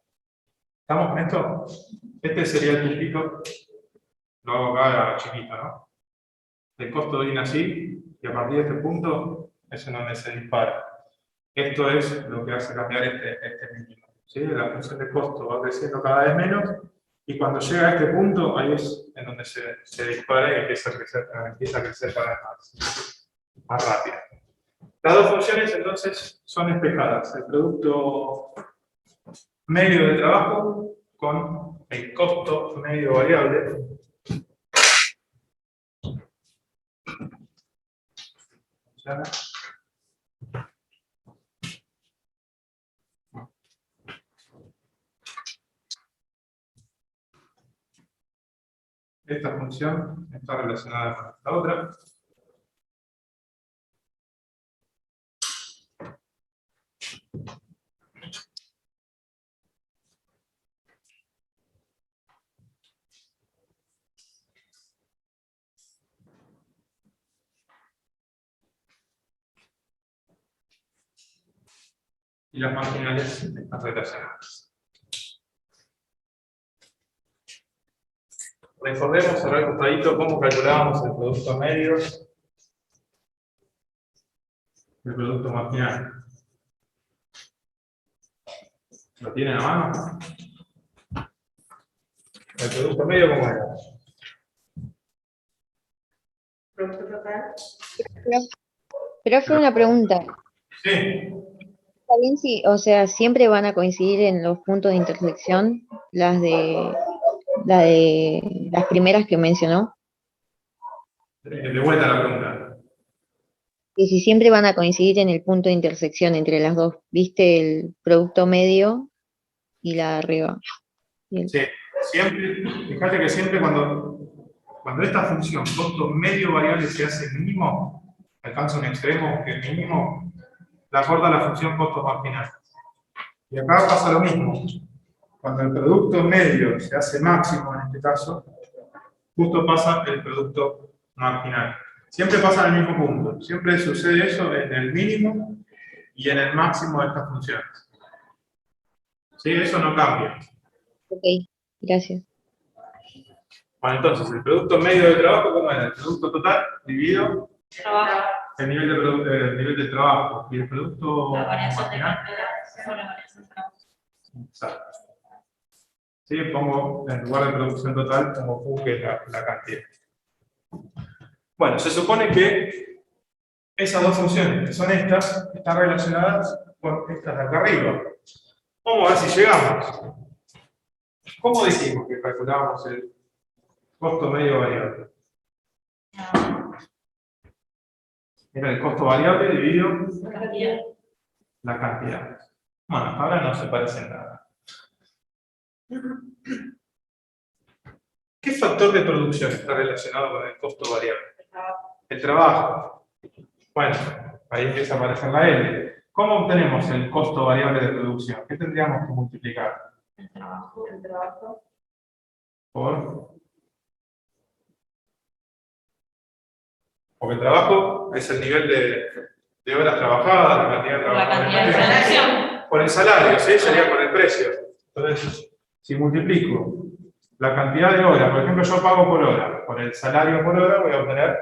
¿Estamos con esto? Este sería el puntito, lo hago acá chiquito, ¿no? El costo viene así, y a partir de este punto es en donde se dispara. Esto es lo que hace cambiar este mínimo, ¿sí? La función de costo va creciendo cada vez menos, y cuando llega a este punto, ahí es en donde se dispara y empieza a crecer cada vez más rápido. Las dos funciones entonces son espejadas. El producto medio de trabajo con el costo medio variable. ¿Funciona? Esta función está relacionada con esta otra. Y las marginales están relacionadas. Recordemos ahora al costadito cómo calculábamos el producto medio, el producto marginal. ¿Lo tienen a mano? ¿El producto medio cómo era? Producto total. Profe, una pregunta. Sí, ¿Está bien si, o sea, siempre van a coincidir en los puntos de intersección las de las primeras que mencionó? de vuelta a la pregunta. Y si siempre van a coincidir en el punto de intersección entre las dos, ¿viste el producto medio y la de arriba? Sí, siempre, fíjate que siempre cuando esta función costo medio variable se hace mínimo, alcanza un extremo que es mínimo, la corta la función costo marginal. Y acá pasa lo mismo. Cuando el producto medio se hace máximo, en este caso, justo pasa el producto marginal. Siempre pasa en el mismo punto. Siempre sucede eso en el mínimo y en el máximo de estas funciones. ¿Sí? Eso no cambia. Ok, gracias. Bueno, entonces, el producto medio de trabajo, ¿cómo era? El producto total dividido Trabajo. el nivel de trabajo y el producto La variación de marginal. cantidad con la variación de trabajo. Exacto. Sí, pongo, en lugar de producción total, pongo Q, que es la cantidad. Bueno, se supone que esas dos funciones, que son estas, están relacionadas con estas de acá arriba. Vamos a ver si llegamos. ¿Cómo dijimos que calculábamos el costo medio variable? Era el costo variable dividido La cantidad. la cantidad. Bueno, hasta ahora no se parece en nada. ¿Qué factor de producción está relacionado con el costo variable? El trabajo. Bueno, ahí empieza a aparecer la L. ¿Cómo obtenemos el costo variable de producción? ¿Qué tendríamos que multiplicar? El trabajo. Porque el trabajo es el nivel de horas trabajadas, la cantidad de Por la trabajo. cantidad de producción. Por el salario, ¿sí? Sería por el precio. Entonces, si multiplico la cantidad de horas, por ejemplo, yo pago por hora, por el salario por hora voy a obtener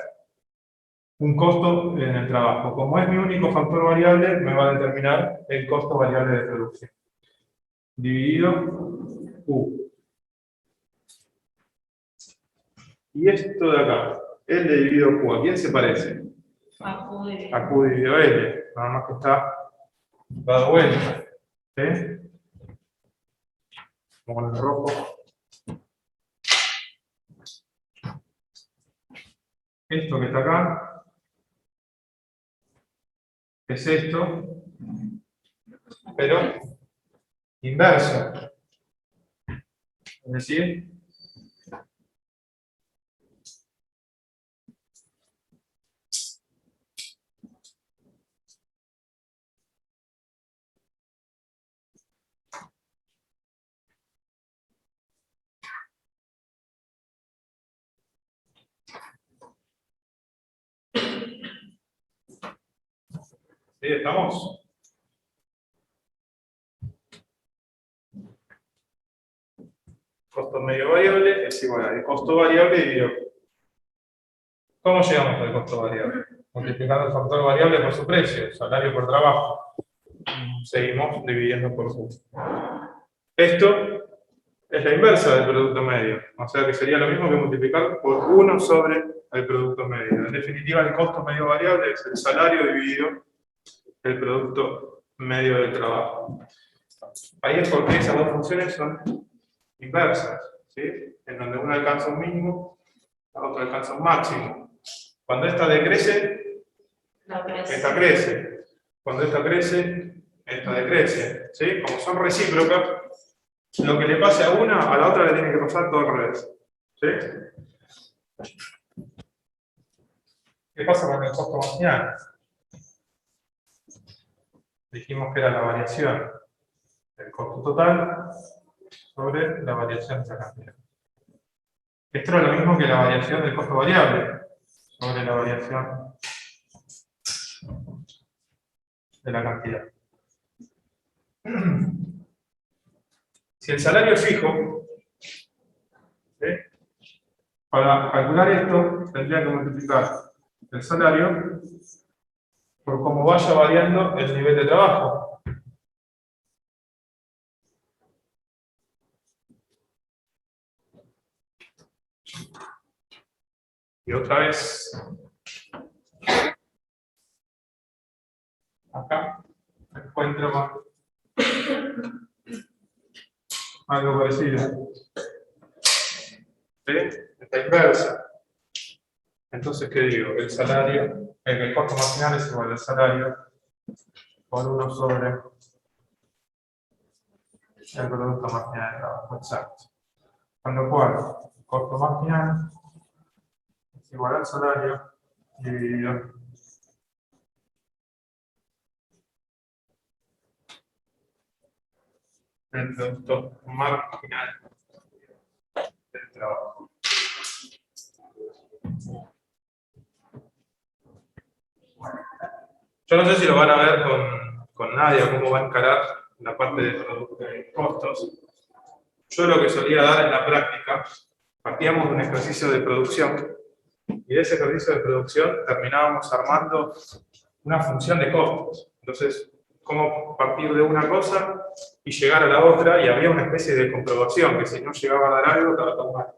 un costo en el trabajo. Como es mi único factor variable, me va a determinar el costo variable de producción. Dividido U. Y esto de acá, L dividido Q, ¿a quién se parece? Acude. A Q dividido L, nada más que está dado vuelta. ¿Sí? Como en el rojo. Esto que está acá es esto, pero inverso. Es decir, ¿sí? ¿Estamos? Costo medio variable es igual al costo variable dividido. ¿Cómo llegamos al costo variable? Multiplicando el factor variable por su precio, salario por trabajo. Seguimos dividiendo por Q. Esto es la inversa del producto medio, o sea que sería lo mismo que multiplicar por 1 sobre el producto medio. En definitiva, el costo medio variable es el salario dividido el producto medio del trabajo. Ahí es porque esas dos funciones son inversas, ¿sí? En donde una alcanza un mínimo, la otra alcanza un máximo. Cuando esta decrece, esta crece. Cuando esta crece, esta decrece. ¿Sí? Como son recíprocas, lo que le pase a una, a la otra le tiene que pasar todo al revés. ¿Sí? ¿Qué pasa con el costo marginal? Dijimos que era la variación del costo total sobre la variación de la cantidad. Esto era lo mismo que la variación del costo variable sobre la variación de la cantidad. Si el salario es fijo, ¿sí? Para calcular esto tendría que multiplicar el salario por cómo vaya variando el nivel de trabajo. Y otra vez, acá encuentro algo parecido. ¿Sí? Está inversa. Entonces, ¿qué digo? El salario, el costo marginal es igual al salario por 1 sobre el producto marginal de trabajo. Exacto. Con lo cual, el costo marginal es igual al salario dividido el producto marginal del trabajo. Yo no sé si lo van a ver con Nadia, cómo va a encarar la parte de costos. Yo lo que solía dar en la práctica, partíamos de un ejercicio de producción, y de ese ejercicio de producción terminábamos armando una función de costos. Entonces, cómo partir de una cosa y llegar a la otra, y había una especie de comprobación, que si no llegaba a dar algo, estaba todo mal.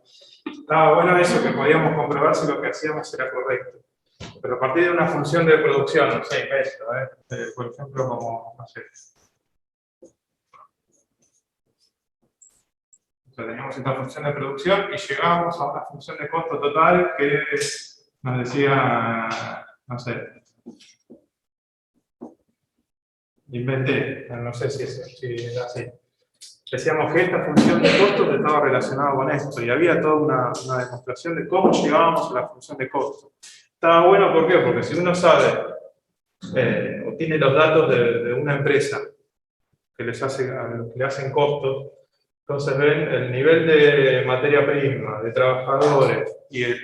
Estaba bueno eso, que podíamos comprobar si lo que hacíamos era correcto. Pero a partir de una función de producción, no sé, esto, por ejemplo, como, no sé. O sea, teníamos esta función de producción y llegábamos a una función de costo total que nos decía, no sé, inventé, no sé si es así. Decíamos que esta función de costos estaba relacionada con esto y había toda una demostración de cómo llegábamos a la función de costos. Estaba bueno, ¿por qué? Porque si uno sabe o tiene los datos de una empresa que le hacen costos, entonces ven el nivel de materia prima, de trabajadores y el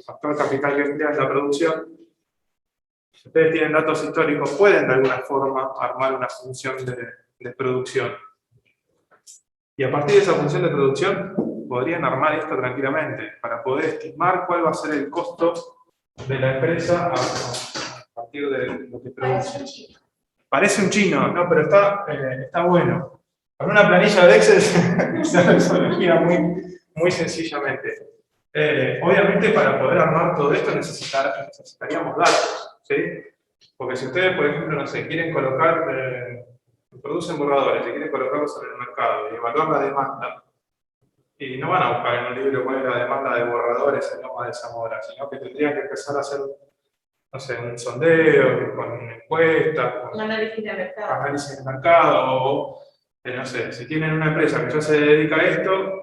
factor capital que emplea en la producción. Si ustedes tienen datos históricos, pueden de alguna forma armar una función de producción. Y a partir de esa función de producción, podrían armar esto tranquilamente, para poder estimar cuál va a ser el costo de la empresa a partir de lo que produce. Parece un chino, no, pero está bueno. Con una planilla de Excel se resolvería muy sencillamente. Obviamente para poder armar todo esto necesitaríamos datos, ¿sí? Porque si ustedes, por ejemplo, no sé, quieren colocar, producen borradores y quieren colocarlos en el mercado y evaluar la demanda, y no van a buscar en un libro cuál es la demanda de borradores en Loma de Zamora, sino que tendrían que empezar a hacer, no sé, un sondeo, con encuestas, Un con análisis de mercado. análisis de mercado, o, no sé, si tienen una empresa que ya se dedica a esto,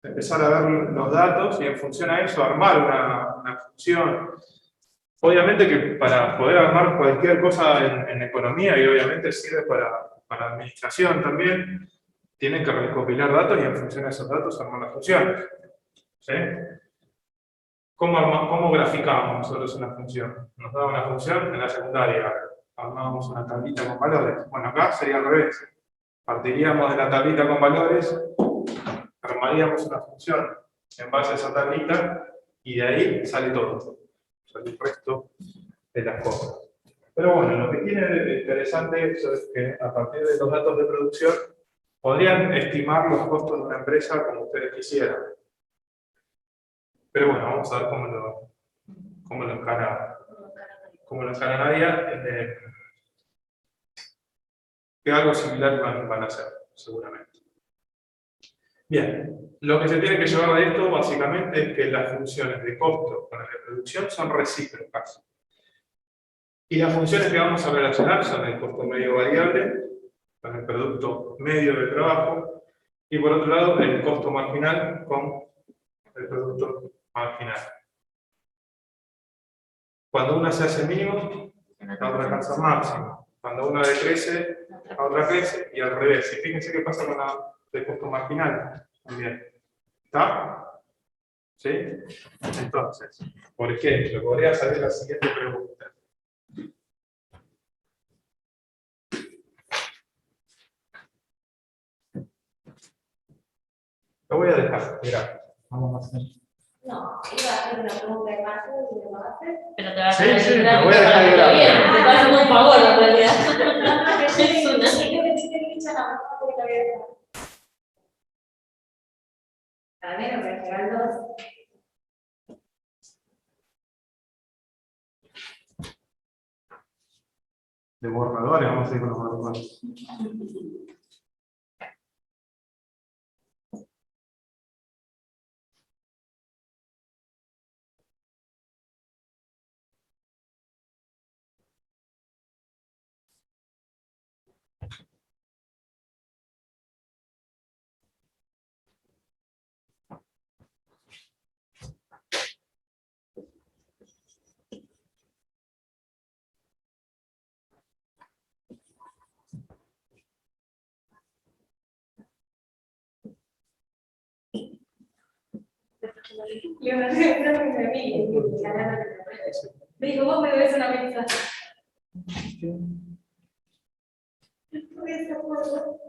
empezar a ver los datos y en función a eso armar una función. Obviamente que para poder armar cualquier cosa en economía, y obviamente sirve para administración también, tienen que recopilar datos y en función a esos datos armar las funciones. ¿Sí? ¿Cómo graficamos nosotros una función? Nos da una función en la secundaria, armamos una tablita con valores. Bueno, acá sería al revés. Partiríamos de la tablita con valores, armaríamos una función en base a esa tablita y de ahí sale todo. Sale el resto de las cosas. Pero bueno, lo que tiene de interesante eso es que a partir de los datos de producción podrían estimar los costos de una empresa como ustedes quisieran. Pero bueno, vamos a ver cómo lo encara Nadia, que algo similar van a hacer, seguramente. Bien, lo que se tiene que llevar de esto básicamente es que las funciones de costo con las de producción son recíprocas. Y las funciones que vamos a relacionar son el costo medio variable, con el producto medio de trabajo, y por otro lado el costo marginal con el producto marginal. Cuando una se hace mínimo, la otra alcanza máximo. Cuando una decrece, la otra crece, y al revés. Y fíjense qué pasa con la de costo marginal también. ¿Está? ¿Sí? Entonces, por ejemplo, podría salir la siguiente pregunta. Lo voy a dejar, mirá. Vamos a hacer. No, iba a hacer una pregunta de paso y me lo va a hacer. Pero te va a Sí, hacer sí, el me voy a dejar gráfico grabado. bien. Te va a hacer un favor en realidad. Es una. Yo pensé que le echan la mano porque la voy a dejar. A ver, voy a pegar dos. De borradores, vamos a ir con los borradores. Leonardo me vi, me dijo, vos me debes una pizza. No voy a estar acuerdo.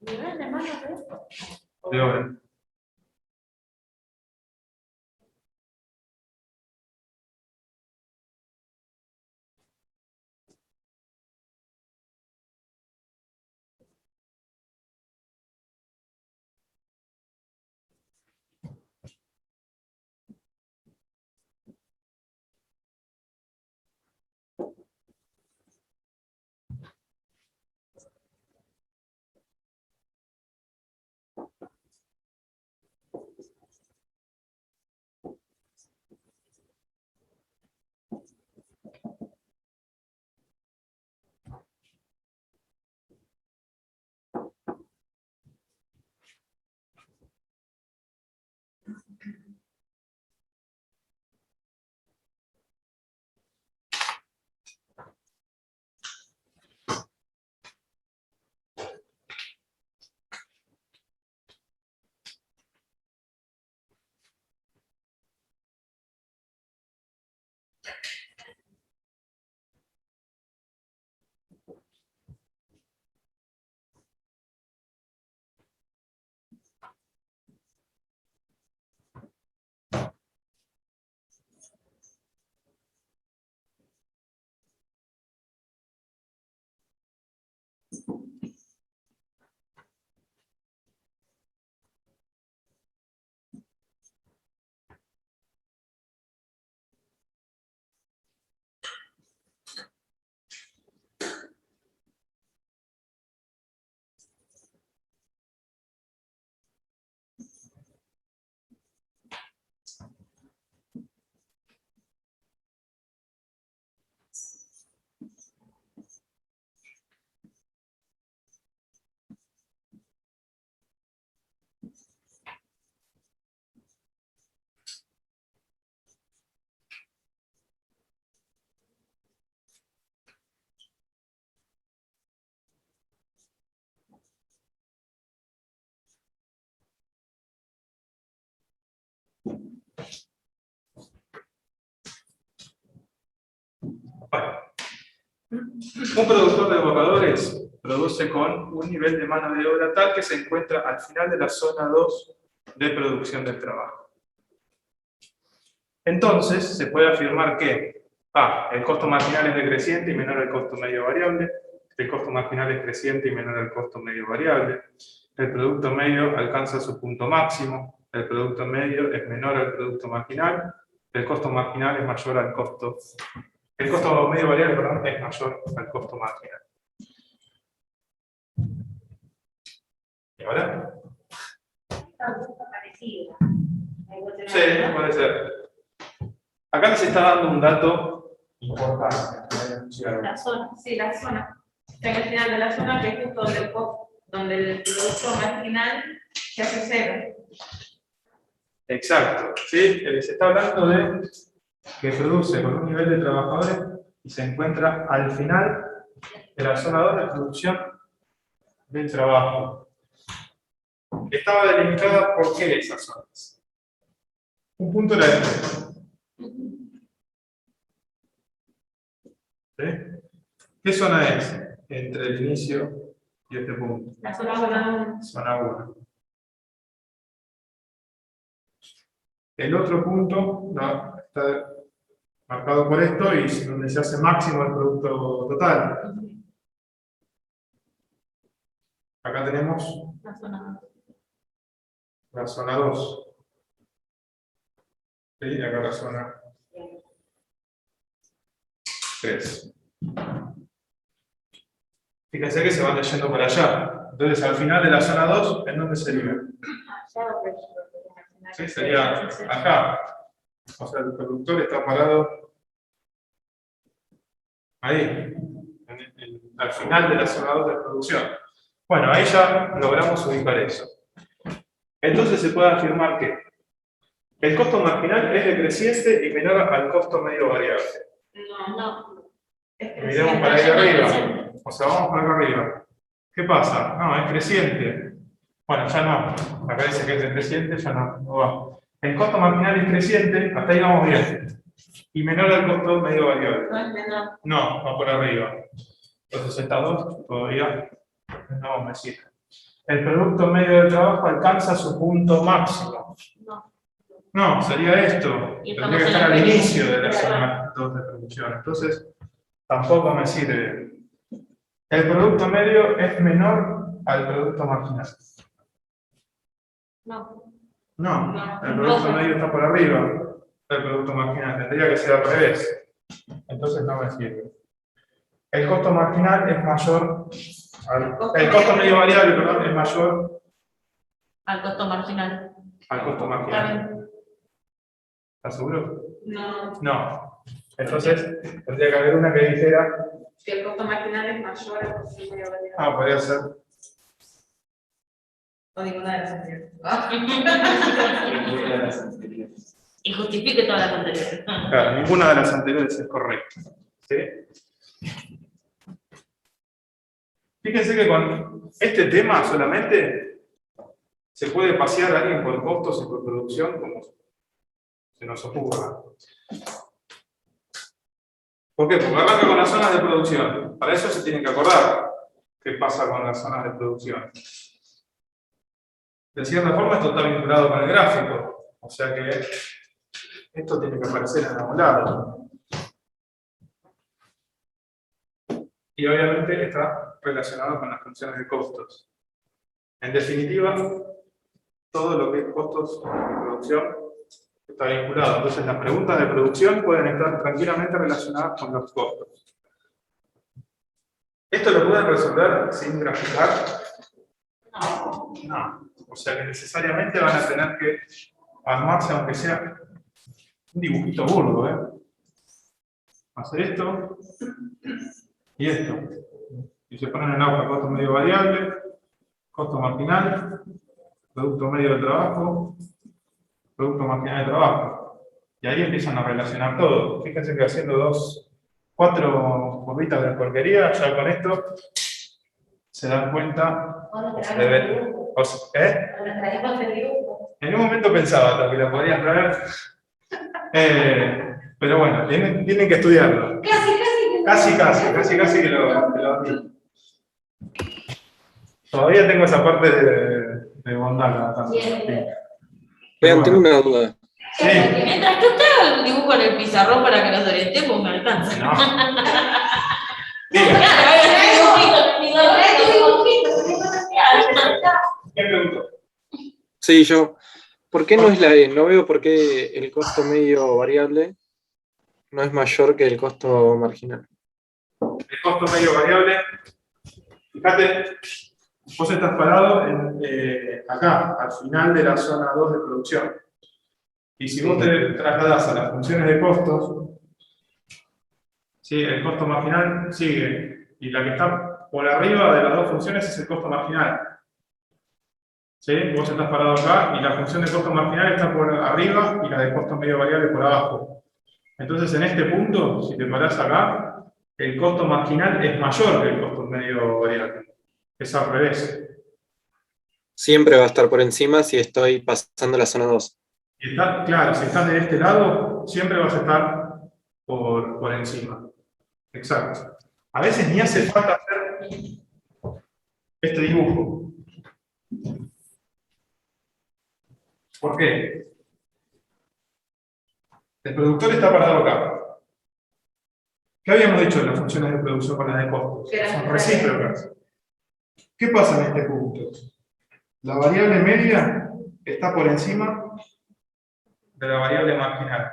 ¿Me dan la mano de esto? De ahora. Un productor de borradores produce con un nivel de mano de obra tal que se encuentra al final de la zona 2 de producción del trabajo. Entonces, se puede afirmar que A, el costo marginal es decreciente y menor al costo medio variable, el costo marginal es creciente y menor al costo medio variable, el producto medio alcanza su punto máximo, el producto medio es menor al producto marginal, el costo marginal es mayor al costo, el costo medio variable, perdón, es mayor al costo marginal. ¿Y ahora? Parecido. Sí, puede ser. Acá les está dando un dato importante. La zona, sí, la zona. Está en el final de la zona, que es justo donde el producto marginal se hace cero. Exacto. ¿Sí? Les está hablando de que produce con un nivel de trabajadores y se encuentra al final de la zona 2 de producción del trabajo. Estaba delimitada por qué esas zonas. Un punto era este. ¿Sí? ¿Qué zona es entre el inicio y este punto? La zona 1. Zona 1. El otro punto no, está marcado por esto y es donde se hace máximo el producto total. Acá tenemos La zona 2. la zona 2. Y acá la zona 3. Fíjense que se van leyendo para allá. Entonces, al final de la zona 2, ¿en dónde sería? Sí, sería acá. O sea, el productor está parado ahí, al final de la zona 2 de producción. Bueno, ahí ya logramos ubicar eso. Entonces se puede afirmar que el costo marginal es decreciente y menor al costo medio variable. No. Es Miremos para ahí arriba. O sea, vamos para acá arriba. ¿Qué pasa? No, es creciente. Bueno, ya no. Acá dice que es decreciente, ya no va. El costo marginal es creciente, hasta ahí vamos bien. Y menor al costo medio variable. No es menor. No, va por arriba. Entonces estas dos todavía no me sirven. El producto medio del trabajo alcanza su punto máximo. No. No, sería esto. Y Tendría que estamos en estar la al primera. inicio de la zona 2 de producción. Entonces, tampoco me sirve. El producto medio es menor al producto marginal. No. No, No, el producto no. medio está por arriba del producto marginal. Tendría que ser al revés. Entonces no me sirve. El costo marginal es mayor el costo medio variable, perdón, es mayor Al costo marginal. al costo Está marginal. bien. ¿Estás seguro? No. No. Entonces, tendría que haber una que dijera, Si el costo marginal es mayor al costo medio variable. podría ser. O ninguna de las anteriores. Y justifique todas las anteriores. Claro, ninguna de las anteriores es correcta. ¿Sí? Fíjense que con este tema solamente se puede pasear a alguien por costos y por producción como se nos ocurra. ¿Por qué? Porque arranca con las zonas de producción. Para eso se tienen que acordar qué pasa con las zonas de producción. De cierta forma esto está vinculado con el gráfico. O sea que esto tiene que aparecer en algún lado. Y obviamente está relacionado con las funciones de costos. En definitiva, todo lo que es costos de producción está vinculado. Entonces las preguntas de producción pueden estar tranquilamente relacionadas con los costos. ¿Esto lo pueden resolver sin graficar? No. O sea que necesariamente van a tener que armarse, aunque sea un dibujito burdo, ¿eh? Hacer esto y esto. Y se ponen en agua costo medio variable, costo marginal, producto medio de trabajo, producto marginal de trabajo. Y ahí empiezan a relacionar todo. Fíjense que haciendo 4 curvitas de porquería, ya con esto se dan cuenta. O se deben, En un momento pensaba que la podías traer. Pero bueno, tienen que estudiarlo. Casi que Casi que lo digo. Todavía tengo esa parte de bondad. Bien. Vean, tengo una duda. Sí. Mientras que usted haga un dibujo en el pizarrón para que nos orientemos, me alcanza. No. Diga, ¿qué preguntó? Sí, yo. ¿Por qué no veo por qué el costo medio variable no es mayor que el costo marginal? El costo medio variable, fíjate, vos estás parado acá, al final de la zona 2 de producción. Y si vos te trasladás a las funciones de costos, ¿sí? El costo marginal sigue. Y la que está por arriba de las dos funciones es el costo marginal. ¿Sí? Vos estás parado acá y la función de costo marginal está por arriba y la de costo medio variable por abajo. Entonces, en este punto, si te parás acá, el costo marginal es mayor que el costo medio variable. Es al revés. Siempre va a estar por encima si estoy pasando la zona 2. Y está, claro, si estás de este lado, siempre vas a estar por encima. Exacto. A veces ni hace falta hacer este dibujo. ¿Por qué? El productor está parado acá. ¿Qué habíamos dicho de las funciones de producción con las de costos? Son recíprocas. ¿Qué pasa en este punto? La variable media está por encima de la variable marginal.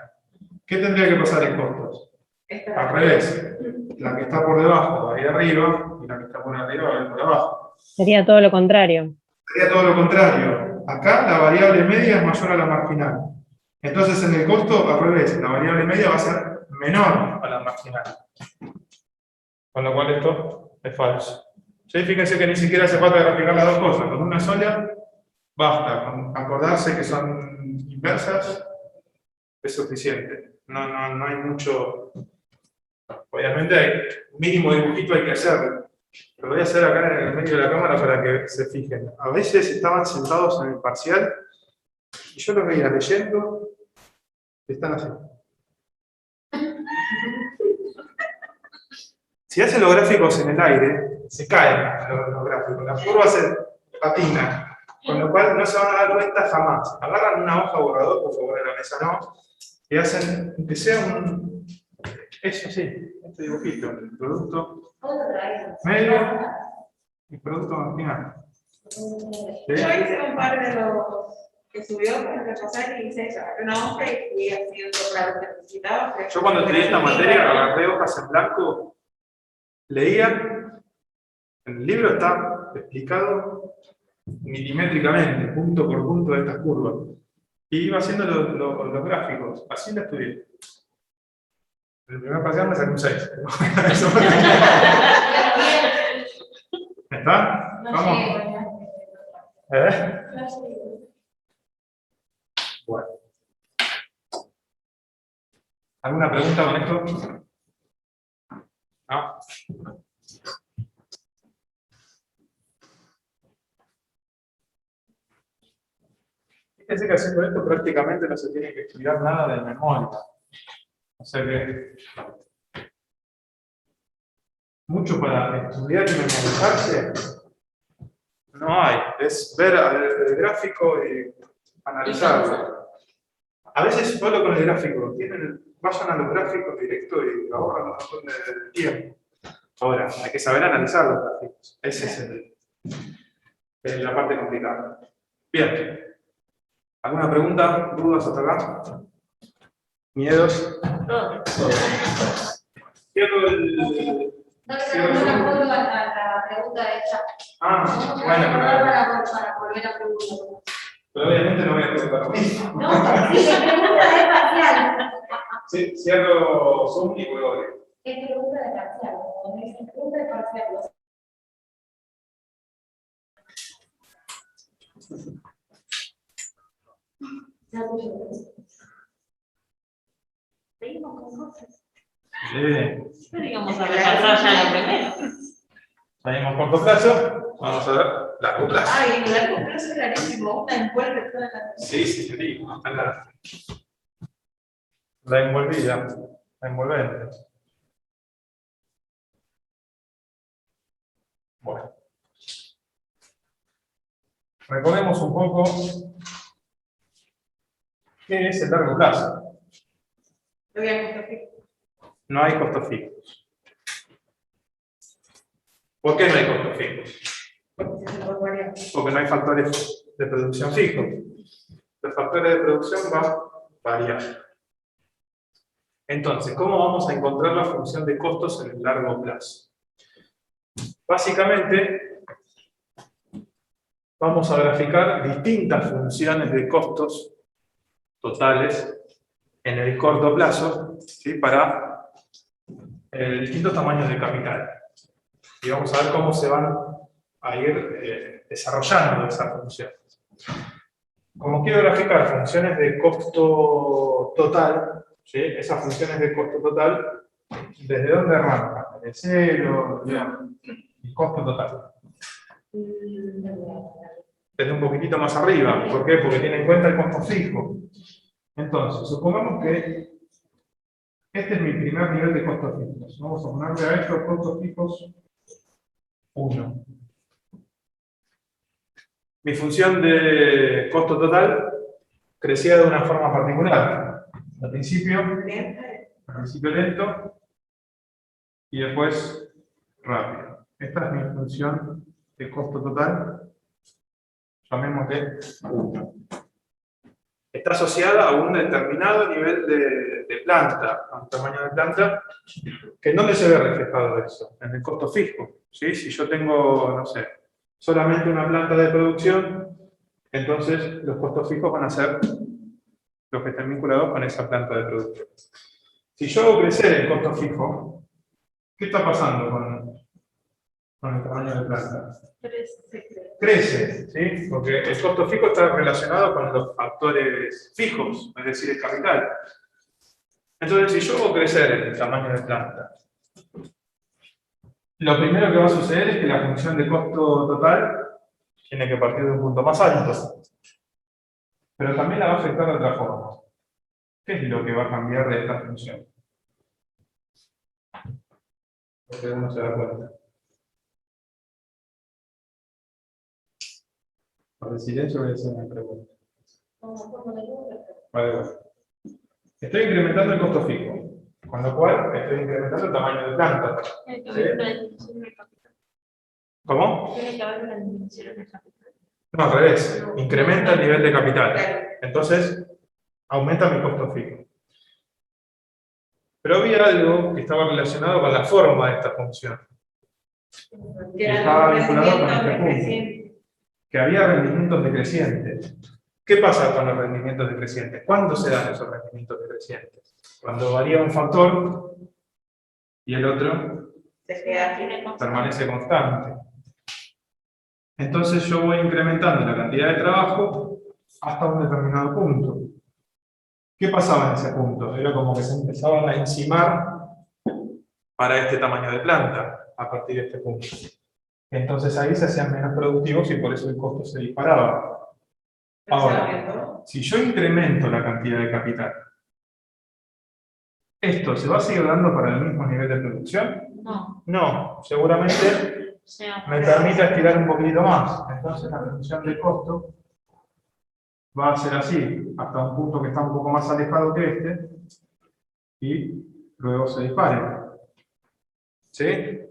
¿Qué tendría que pasar en costos? Al revés. La que está por debajo va a ir arriba y la que está por arriba va a ir por abajo. Sería todo lo contrario. Sería todo lo contrario. Acá la variable media es mayor a la marginal. Entonces en el costo, al revés, la variable media va a ser menor a la marginal. Con lo cual esto es falso. ¿Sí? Fíjense que ni siquiera hace falta graficar las dos cosas. Con una sola basta. Con acordarse que son inversas es suficiente. No hay mucho. Obviamente hay un mínimo dibujito hay que hacer. Lo voy a hacer acá en el medio de la cámara para que se fijen. A veces estaban sentados en el parcial y yo los veía leyendo y están así. Si hacen los gráficos en el aire, se caen los gráficos. Las curvas se patinan, con lo cual no se van a dar cuenta jamás. Agarran una hoja borrador, por favor, en la mesa no, y hacen, que sea un... Eso sí, este dibujito, el producto medio y producto marginal. ¿Sí? Yo hice un par de los que subió para repasar y hice una hoja y fui haciendo claro que necesitaba. Yo cuando estudié esta materia, agarré hojas en blanco, leía, en el libro está explicado milimétricamente, punto por punto de estas curvas. Y iba haciendo los gráficos, así la estudié. En el primer parcial me saqué un 6. ¿Está? Vamos. Bueno. ¿Alguna pregunta con esto? ¿No? Fíjense que haciendo esto prácticamente no se tiene que estudiar nada de memoria. O sea que mucho para estudiar y memorizarse no hay. Es ver el gráfico y analizarlo. A veces solo con el gráfico. Vayan a los gráficos directo y ahorran un montón de tiempo. Ahora, hay que saber analizar los gráficos. Esa es la parte complicada. Bien. ¿Alguna pregunta? ¿Dudas hasta acá? ¿Miedos? Cierro el... No respondo a la pregunta de ella. Ah, bueno. Para volver a preguntar. Pero obviamente no voy a preguntar lo mismo. No, sí, la pregunta es parcial. Sí, cierro Zoom y puedo abrir. Es pregunta de parcial. Cuando dicen pregunta de parcial. Seguimos con cosas. Sí. No digamos a repasar ya la primera. Salimos corto plazo, vamos a ver largo plazo. Ay, el largo plazo es clarísimo. Una envuelve toda la. Sí, la envolvida, la envolvente. Bueno. Recordemos un poco qué es el largo plazo. Lo voy a compartir. No hay costos fijos. ¿Por qué no hay costos fijos? Porque se puede variar. Porque no hay factores de producción fijos. Los factores de producción van a variar. Entonces, ¿cómo vamos a encontrar la función de costos en el largo plazo? Básicamente, vamos a graficar distintas funciones de costos totales en el corto plazo, ¿sí? Para distintos tamaños de capital. Y vamos a ver cómo se van a ir desarrollando esas funciones. Como quiero graficar funciones de costo total, ¿sí? Esas funciones de costo total, ¿desde dónde arrancan? ¿Desde cero? El costo total. Desde un poquitito más arriba. ¿Por qué? Porque tiene en cuenta el costo fijo. Entonces, supongamos que este es mi primer nivel de costos fijos. Vamos a ponerle a estos costos fijos 1. Mi función de costo total crecía de una forma particular. Al principio lento y después rápido. Esta es mi función de costo total. Llamémosle 1. Está asociada a un determinado nivel de planta, a un tamaño de planta, que ¿en dónde se ve reflejado eso? En el costo fijo. ¿Sí? Si yo tengo, no sé, solamente una planta de producción, entonces los costos fijos van a ser los que estén vinculados con esa planta de producción. Si yo hago crecer el costo fijo, ¿qué está pasando con el tamaño de planta? Crece, ¿sí? Porque el costo fijo está relacionado con los factores fijos, es decir, el capital. Entonces, si yo hago crecer el tamaño de planta, lo primero que va a suceder es que la función de costo total tiene que partir de un punto más alto. Pero también la va a afectar de otra forma. ¿Qué es lo que va a cambiar de esta función? Porque uno se da cuenta. Por el silencio voy a hacer una pregunta. Vale, bueno. Estoy incrementando el costo fijo, con lo cual estoy incrementando el tamaño de planta. ¿Cómo? Tiene que haber una disminución en el capital. No, al revés. Incrementa el nivel de capital. Entonces, aumenta mi costo fijo. Pero había algo que estaba relacionado con la forma de esta función. Que Estaba eran los vinculado con rendimientos este punto. decrecientes. Que había rendimientos decrecientes. ¿Qué pasa con los rendimientos decrecientes? ¿Cuándo se dan esos rendimientos decrecientes? Cuando varía un factor y el otro Se queda aquí en el permanece constante. Entonces yo voy incrementando la cantidad de trabajo hasta un determinado punto. ¿Qué pasaba en ese punto? Era como que se empezaban a encimar para este tamaño de planta a partir de este punto. Entonces ahí se hacían menos productivos y por eso el costo se disparaba. Ahora, si yo incremento la cantidad de capital, ¿esto se va a seguir dando para el mismo nivel de producción? No. No, seguramente me permite estirar un poquito más. Entonces la función de costo va a ser así, hasta un punto que está un poco más alejado que este, y luego se dispare. ¿Sí?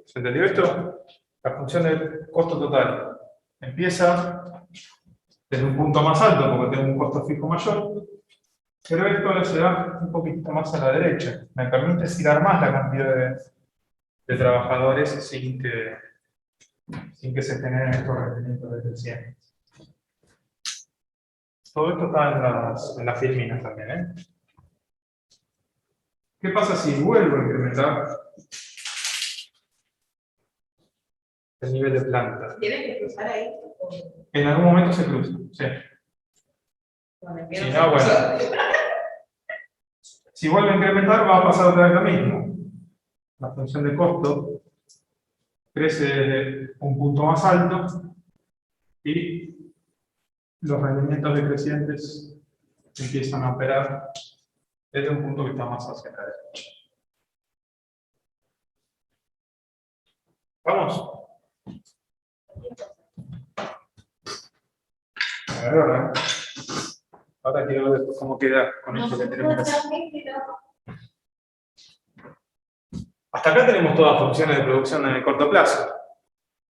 ¿Se entendió esto? La función del costo total empieza desde un punto más alto, porque tengo un costo fijo mayor, pero esto ahora se da un poquito más a la derecha. Me permite estirar más la cantidad de trabajadores sin que se generen estos rendimientos decrecientes. Todo esto está en las filminas también, ¿eh? ¿Qué pasa si vuelvo a incrementar el nivel de planta? ¿Tienes que cruzar ahí? En algún momento se cruza, sí. Si no, bueno. Si vuelve a incrementar, va a pasar otra vez lo mismo. La función de costo crece desde un punto más alto y los rendimientos decrecientes empiezan a operar desde un punto que está más hacia la derecha. ¿Vamos? ¿verdad? Ahora quiero ver cómo queda con esto que tenemos que hacer. Hasta acá tenemos todas funciones de producción en el corto plazo.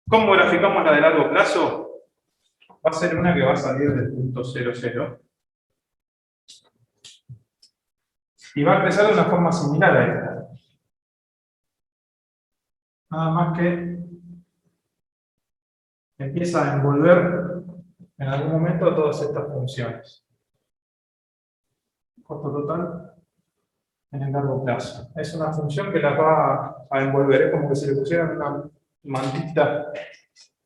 ¿Cómo graficamos la de largo plazo? Va a ser una que va a salir del punto 0, 0. Y va a crecer de una forma similar a esta. Nada más que empieza a envolver en algún momento todas estas funciones. Costo total en el largo plazo. Es una función que la va a envolver, es como que si le pusieran una mantita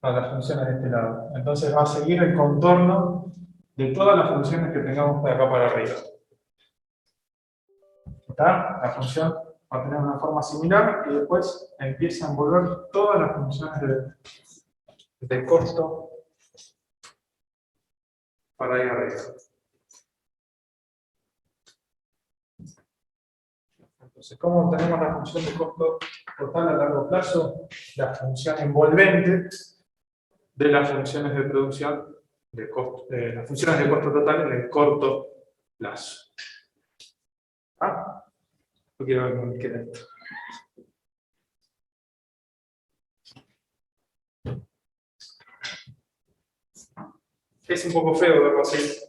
a las funciones de este lado. Entonces va a seguir el contorno de todas las funciones que tengamos de acá para arriba. ¿Está? La función va a tener una forma similar y después empieza a envolver todas las funciones de costo para ahí arriba. Entonces, ¿cómo obtenemos la función de costo total a largo plazo? La función envolvente de las funciones de producción, las funciones de costo total en el corto plazo. ¿Ah? No quiero ver cómo queda esto. Es un poco feo verlo así.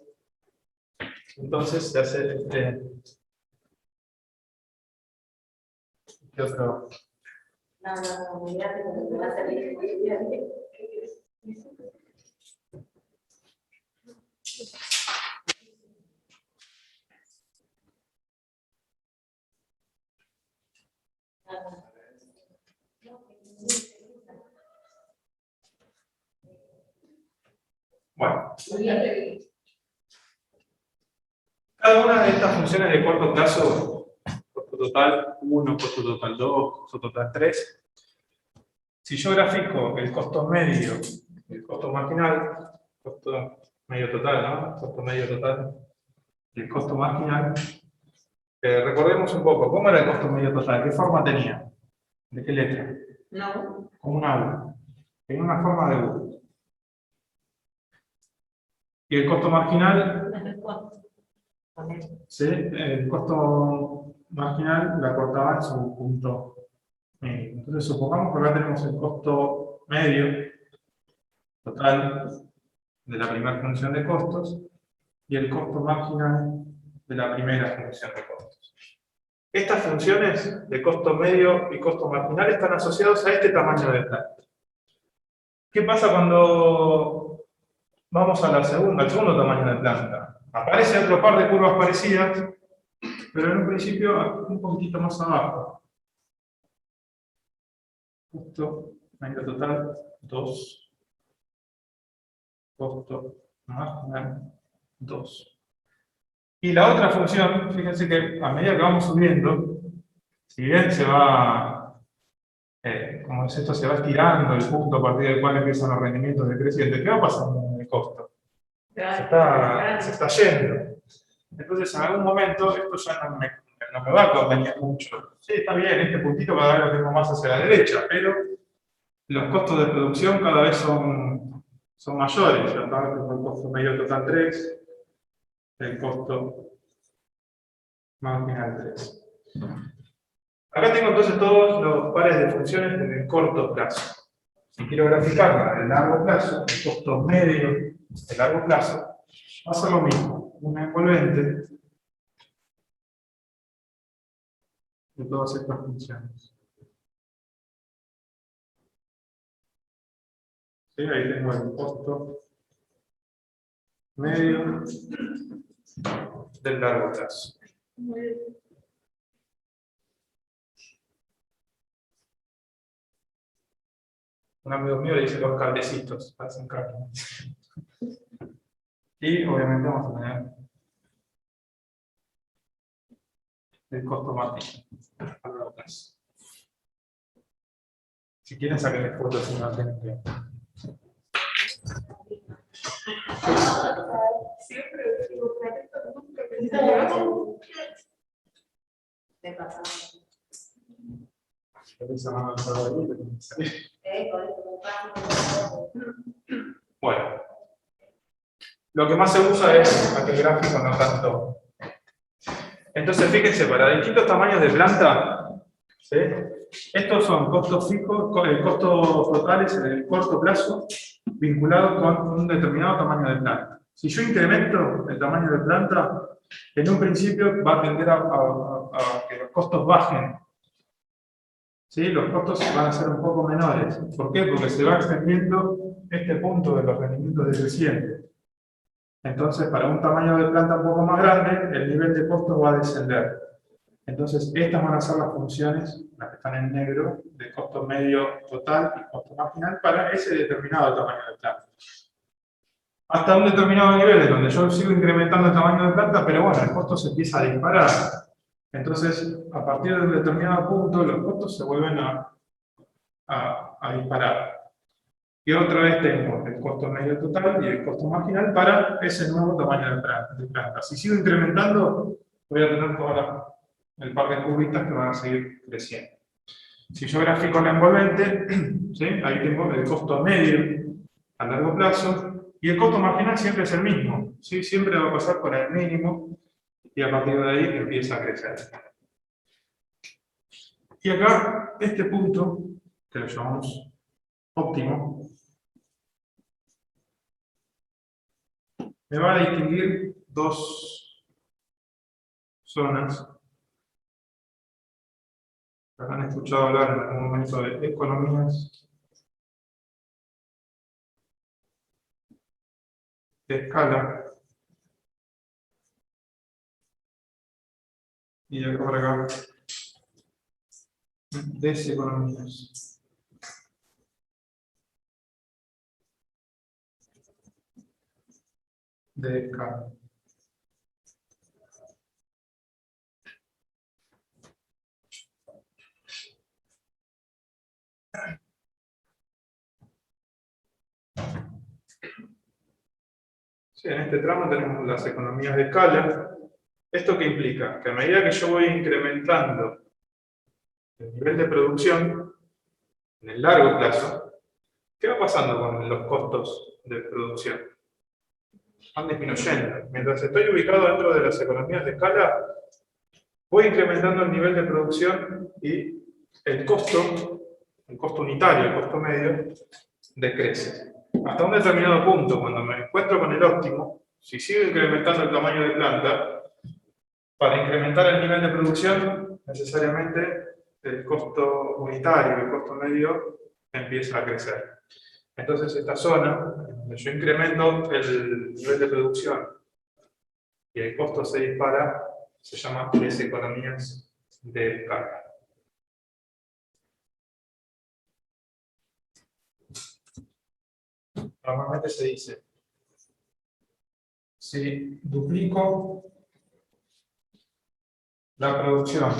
Entonces se hace ¿qué otro? No, mira, te va a salir. Bueno. Cada una de estas funciones de corto plazo, costo total 1, costo total 2, costo total 3, si yo grafico el costo medio, el costo marginal, costo medio total, ¿no? Costo medio total y el costo marginal, recordemos un poco, ¿cómo era el costo medio total? ¿Qué forma tenía? ¿De qué letra? No. Como una U. Tenía una forma de U. Y el costo marginal, ¿sí? El costo marginal la cortaba en su punto medio. Entonces supongamos que acá tenemos el costo medio total de la primera función de costos y el costo marginal de la primera función de costos. Estas funciones de costo medio y costo marginal están asociados a este tamaño de planta. ¿Qué pasa cuando vamos al segundo tamaño de planta? Aparece otro par de curvas parecidas, pero en un principio un poquitito más abajo. Costo medio total 2. Costo marginal 2. Y la otra función, fíjense que a medida que vamos subiendo, si bien se va, como es esto, se va estirando el punto a partir del cual empiezan los rendimientos decrecientes, ¿qué va pasando en el costo? Se está yendo. Entonces, en algún momento, esto ya no me va a convenir mucho. Sí, está bien, este puntito cada vez lo tengo más hacia la derecha, pero los costos de producción cada vez son mayores. Acá tengo el costo medio total 3, el costo marginal 3. Acá tengo entonces todos los pares de funciones en el corto plazo. Si quiero graficarla en el largo plazo, el costo medio de largo plazo, va a ser lo mismo, un envolvente de todas estas funciones. ¿Sí? Ahí tengo el costo medio del largo plazo. Un amigo mío le dice los cablecitos, parecen cables. Y obviamente vamos a tener el costo marginal a largo plazo. Si quieren sacarle fotos si no tienen que. Siempre digo, nunca pensé Me pasa. Bueno, lo que más se usa es aquel gráfico no tanto. Entonces, fíjense, para distintos tamaños de planta, ¿sí? Estos son costos fijos, costos totales en el corto plazo, vinculados con un determinado tamaño de planta. Si yo incremento el tamaño de planta, en un principio va a tender a que los costos bajen. ¿Sí? Los costos van a ser un poco menores. ¿Por qué? Porque se va extendiendo este punto de los rendimientos decrecientes. Entonces, para un tamaño de planta un poco más grande, el nivel de costo va a descender. Entonces, estas van a ser las funciones, las que están en negro, de costo medio total y costo marginal para ese determinado tamaño de planta. Hasta un determinado nivel en donde yo sigo incrementando el tamaño de planta, pero bueno, el costo se empieza a disparar. Entonces, a partir de un determinado punto, los costos se vuelven a disparar. Y otra vez tengo el costo medio total y el costo marginal para ese nuevo tamaño de planta. Si sigo incrementando, voy a tener todo el par de cubitas que van a seguir creciendo. Si yo grafico la envolvente, ¿sí? Ahí tengo el costo medio a largo plazo, y el costo marginal siempre es el mismo, ¿sí? Siempre va a pasar por el mínimo, y a partir de ahí empieza a crecer. Y acá, este punto, que lo llamamos óptimo, me va a distinguir dos zonas. ¿Han escuchado hablar en algún momento de economías de escala? Y de acá para acá, deseconomías. De escala. Sí, en este tramo tenemos las economías de escala. ¿Esto qué implica? Que a medida que yo voy incrementando el nivel de producción en el largo plazo, ¿qué va pasando con los costos de producción? Van disminuyendo. Mientras estoy ubicado dentro de las economías de escala, voy incrementando el nivel de producción y el costo unitario, el costo medio, decrece. Hasta un determinado punto, cuando me encuentro con el óptimo, si sigo incrementando el tamaño de planta, para incrementar el nivel de producción, necesariamente el costo unitario, el costo medio, empieza a crecer. Entonces, esta zona, donde yo incremento el nivel de producción y el costo se dispara, se llama deseconomías de escala. Normalmente se dice, si duplico la producción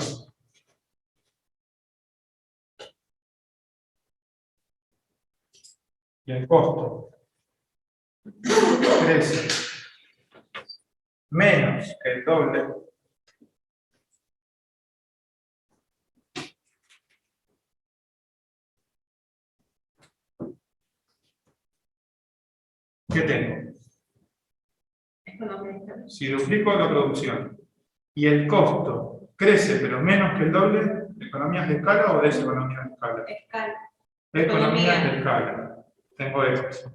y el costo crece menos que el doble, ¿qué tengo? Si duplico la producción y el costo crece pero menos que el doble, ¿economías de escala o deseconomías de escala? Escala. Economías de escala. Tengo esto.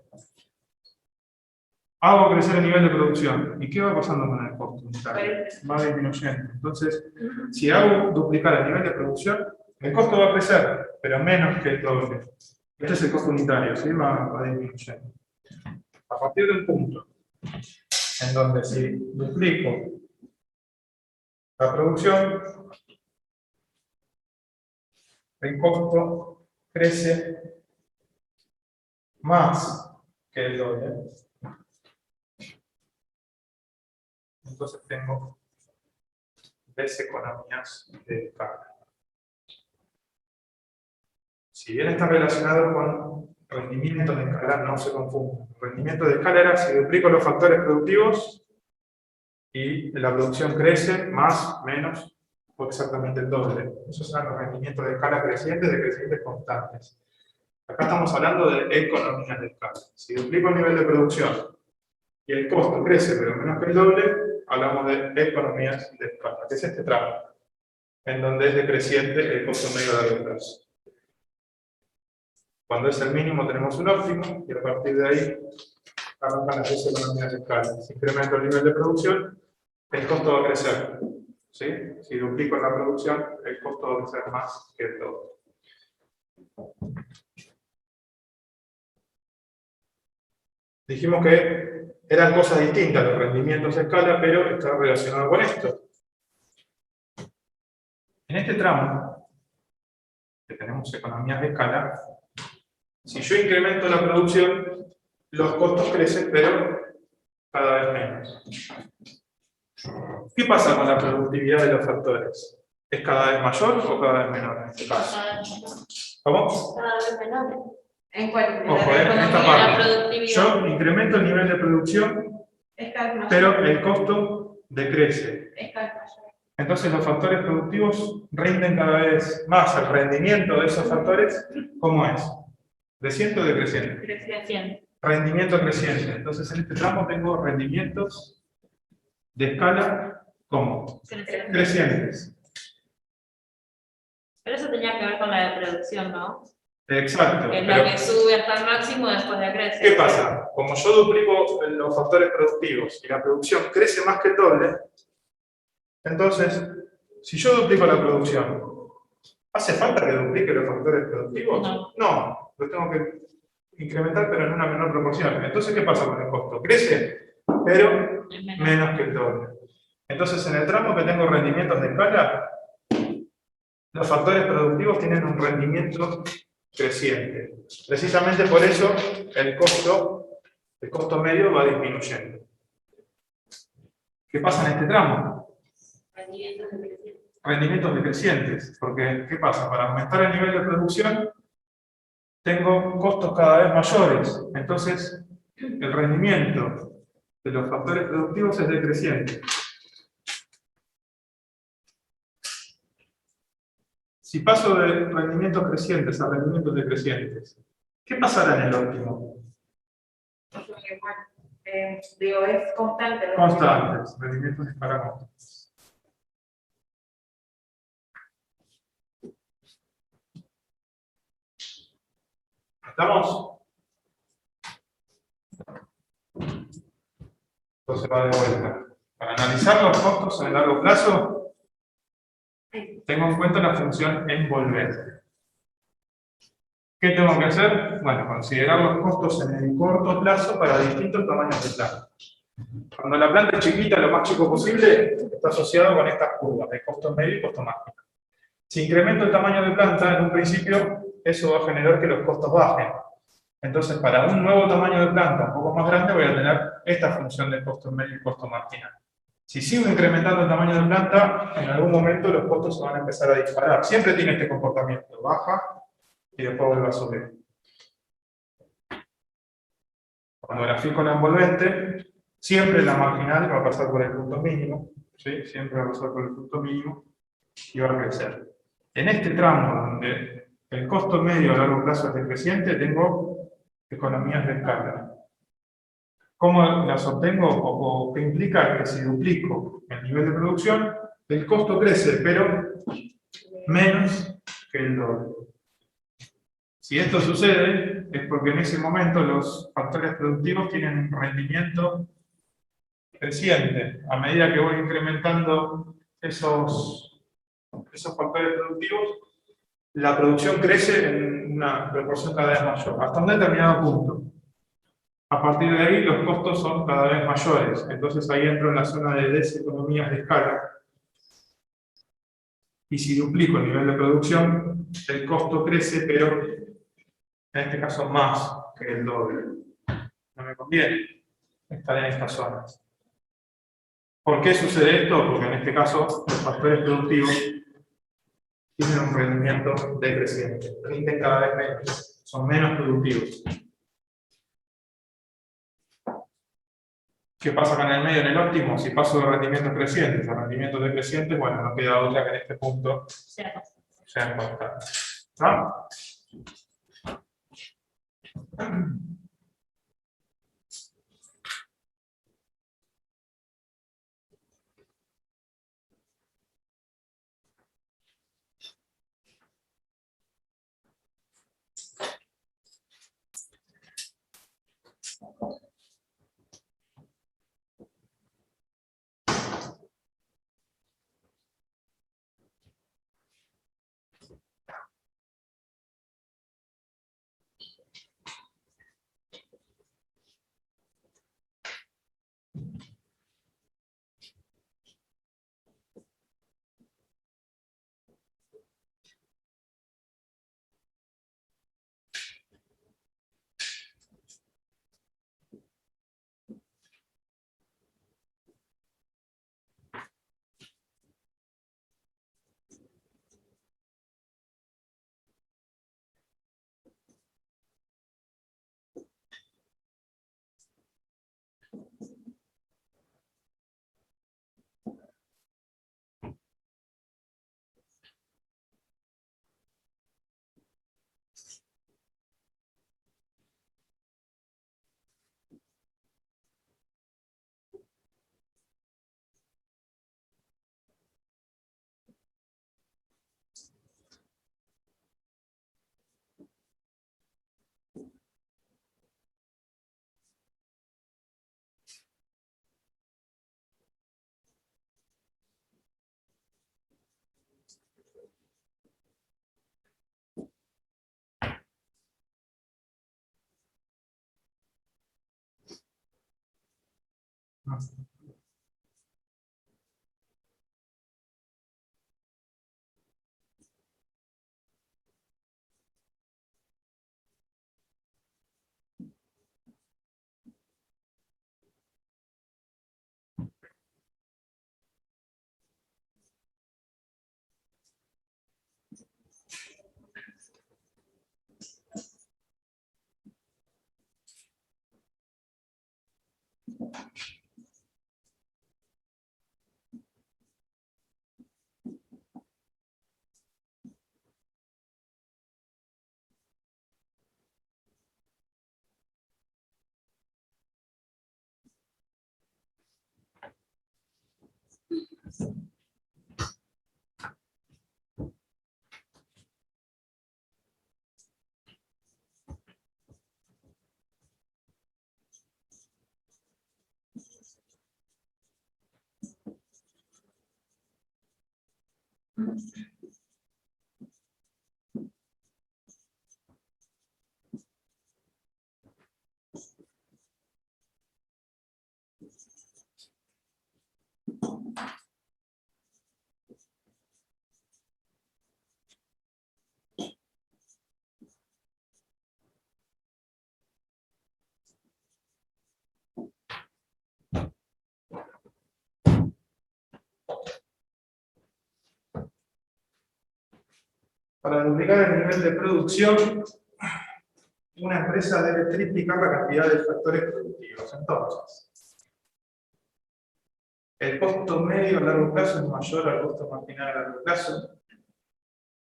Hago crecer el nivel de producción. ¿Y qué va pasando con el costo unitario? Va disminuyendo. Entonces, si hago duplicar el nivel de producción, el costo va a crecer, pero menos que el doble. Este es el costo unitario, ¿sí? Va disminuyendo. A partir de un punto en donde si duplico la producción, el costo crece más que el doble. Entonces tengo deseconomías de escala. Si bien está relacionado con rendimiento de escala, no se confundan. Rendimiento de escala era si duplico los factores productivos y la producción crece, más, menos, o exactamente el doble. Esos son los rendimientos de escala crecientes, decrecientes constantes. Acá estamos hablando de economías de escala. Si duplico el nivel de producción y el costo crece pero menos que el doble, hablamos de economías de escala, que es este tramo, en donde es decreciente el costo medio a largo plazo. Cuando es el mínimo tenemos un óptimo, y a partir de ahí arrancan las economías de escala. Si incremento el nivel de producción, el costo va a crecer. ¿Sí? Si duplico la producción, el costo va a crecer más que el doble. Dijimos que eran cosas distintas los rendimientos de escala, pero está relacionado con esto. En este tramo, que tenemos economías de escala, si yo incremento la producción, los costos crecen, pero cada vez menos. ¿Qué pasa con la productividad de los factores? ¿Es cada vez mayor o cada vez menor en este caso? ¿Cómo? Cada vez menor. ¿En cuál? Ojo, en esta La parte. productividad. Yo incremento el nivel de producción, Es cada vez mayor. pero el costo decrece. Es cada vez mayor. Entonces los factores productivos rinden cada vez más. El rendimiento de esos factores, ¿cómo es? ¿Creciente o decreciente? Creciente. Rendimiento creciente. Entonces en este tramo tengo rendimientos de escala, ¿cómo? Crecientes. Pero eso tenía que ver con la de producción, ¿no? Exacto. Que es pero la que sube hasta el máximo después de crecer. ¿qué pasa? Como yo duplico los factores productivos y la producción crece más que el doble, entonces, si yo duplico la producción, ¿hace falta que duplique los factores productivos? No. No, los tengo que incrementar, pero en una menor proporción. Entonces, ¿qué pasa con el costo? Crece, pero Es menor. menos que el doble. Entonces, en el tramo que tengo rendimientos de escala, los factores productivos tienen un rendimiento creciente. Precisamente por eso el costo medio va disminuyendo. ¿Qué pasa en este tramo? Rendimientos decrecientes. Porque, ¿qué pasa? Para aumentar el nivel de producción, tengo costos cada vez mayores. Entonces, el rendimiento de los factores productivos es decreciente. Si paso de rendimientos crecientes a rendimientos decrecientes, ¿qué pasará en el óptimo? Digo, es constante. ¿no? Constantes, rendimientos de escala constantes. ¿Estamos? Entonces va de vuelta. Para analizar los costos en el largo plazo, tengo en cuenta la función envolvente. ¿Qué tengo que hacer? Bueno, considerar los costos en el corto plazo para distintos tamaños de planta. Cuando la planta es chiquita, lo más chico posible, está asociado con estas curvas de costo medio y costo máximo. Si incremento el tamaño de planta, en un principio, eso va a generar que los costos bajen. Entonces, para un nuevo tamaño de planta un poco más grande, voy a tener esta función de costo medio y costo marginal. Si sigo incrementando el tamaño de planta, en algún momento los costos se van a empezar a disparar. Siempre tiene este comportamiento, baja y después vuelve a subir. Cuando grafico la envolvente, siempre la marginal va a pasar por el punto mínimo, ¿sí? Siempre va a pasar por el punto mínimo y va a crecer. En este tramo, donde el costo medio a largo plazo es decreciente, tengo economías de escala. ¿Cómo las obtengo? O qué implica que si duplico el nivel de producción, el costo crece, pero menos que el doble. Si esto sucede, es porque en ese momento los factores productivos tienen un rendimiento creciente. A medida que voy incrementando esos factores productivos, la producción crece en una proporción cada vez mayor, hasta un determinado punto. A partir de ahí, los costos son cada vez mayores. Entonces ahí entro en la zona de deseconomías de escala. Y si duplico el nivel de producción, el costo crece, pero en este caso más que el doble. No me conviene estar en estas zonas. ¿Por qué sucede esto? Porque en este caso los factores productivos tienen un rendimiento decreciente, rinden cada vez menos, son menos productivos. ¿Qué pasa con el medio en el óptimo? Si paso de rendimientos crecientes a rendimientos decrecientes, bueno, no queda otra que en este punto sean constantes. ¿No? Para duplicar el nivel de producción, una empresa debe triplicar la cantidad de factores productivos. Entonces, el costo medio a largo plazo es mayor al costo marginal a largo plazo.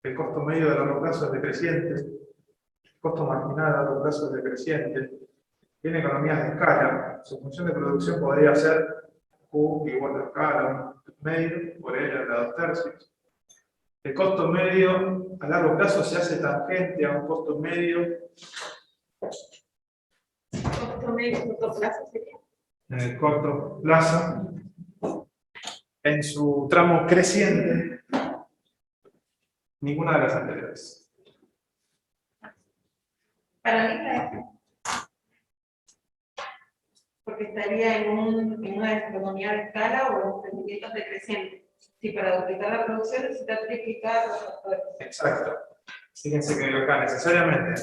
El costo medio a largo plazo es decreciente. El costo marginal a largo plazo es decreciente. Tiene economías de escala. Su función de producción podría ser Q igual a escala, 1 medio, por L a la 2 tercios. El costo medio a largo plazo se hace tangente a un costo medio. Costo medio, corto plazo sería. En el corto plazo, en su tramo creciente, ninguna de las anteriores. Para mí, porque estaría en una economía de escala o en rendimientos decrecientes. Si para duplicar la producción necesita triplicar los factores. Exacto. Fíjense que acá necesariamente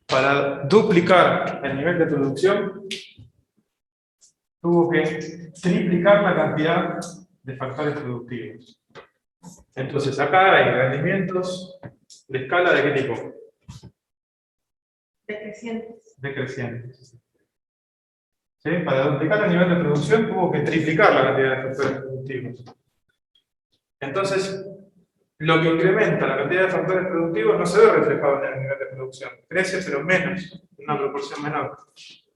para duplicar el nivel de producción tuvo que triplicar la cantidad de factores productivos. Entonces acá hay rendimientos de escala ¿de qué tipo? Decrecientes. Decrecientes. ¿Sí? Para duplicar el nivel de producción tuvo que triplicar la cantidad de factores productivos. Entonces, lo que incrementa la cantidad de factores productivos no se ve reflejado en el nivel de producción. Crece, pero menos, en una proporción menor.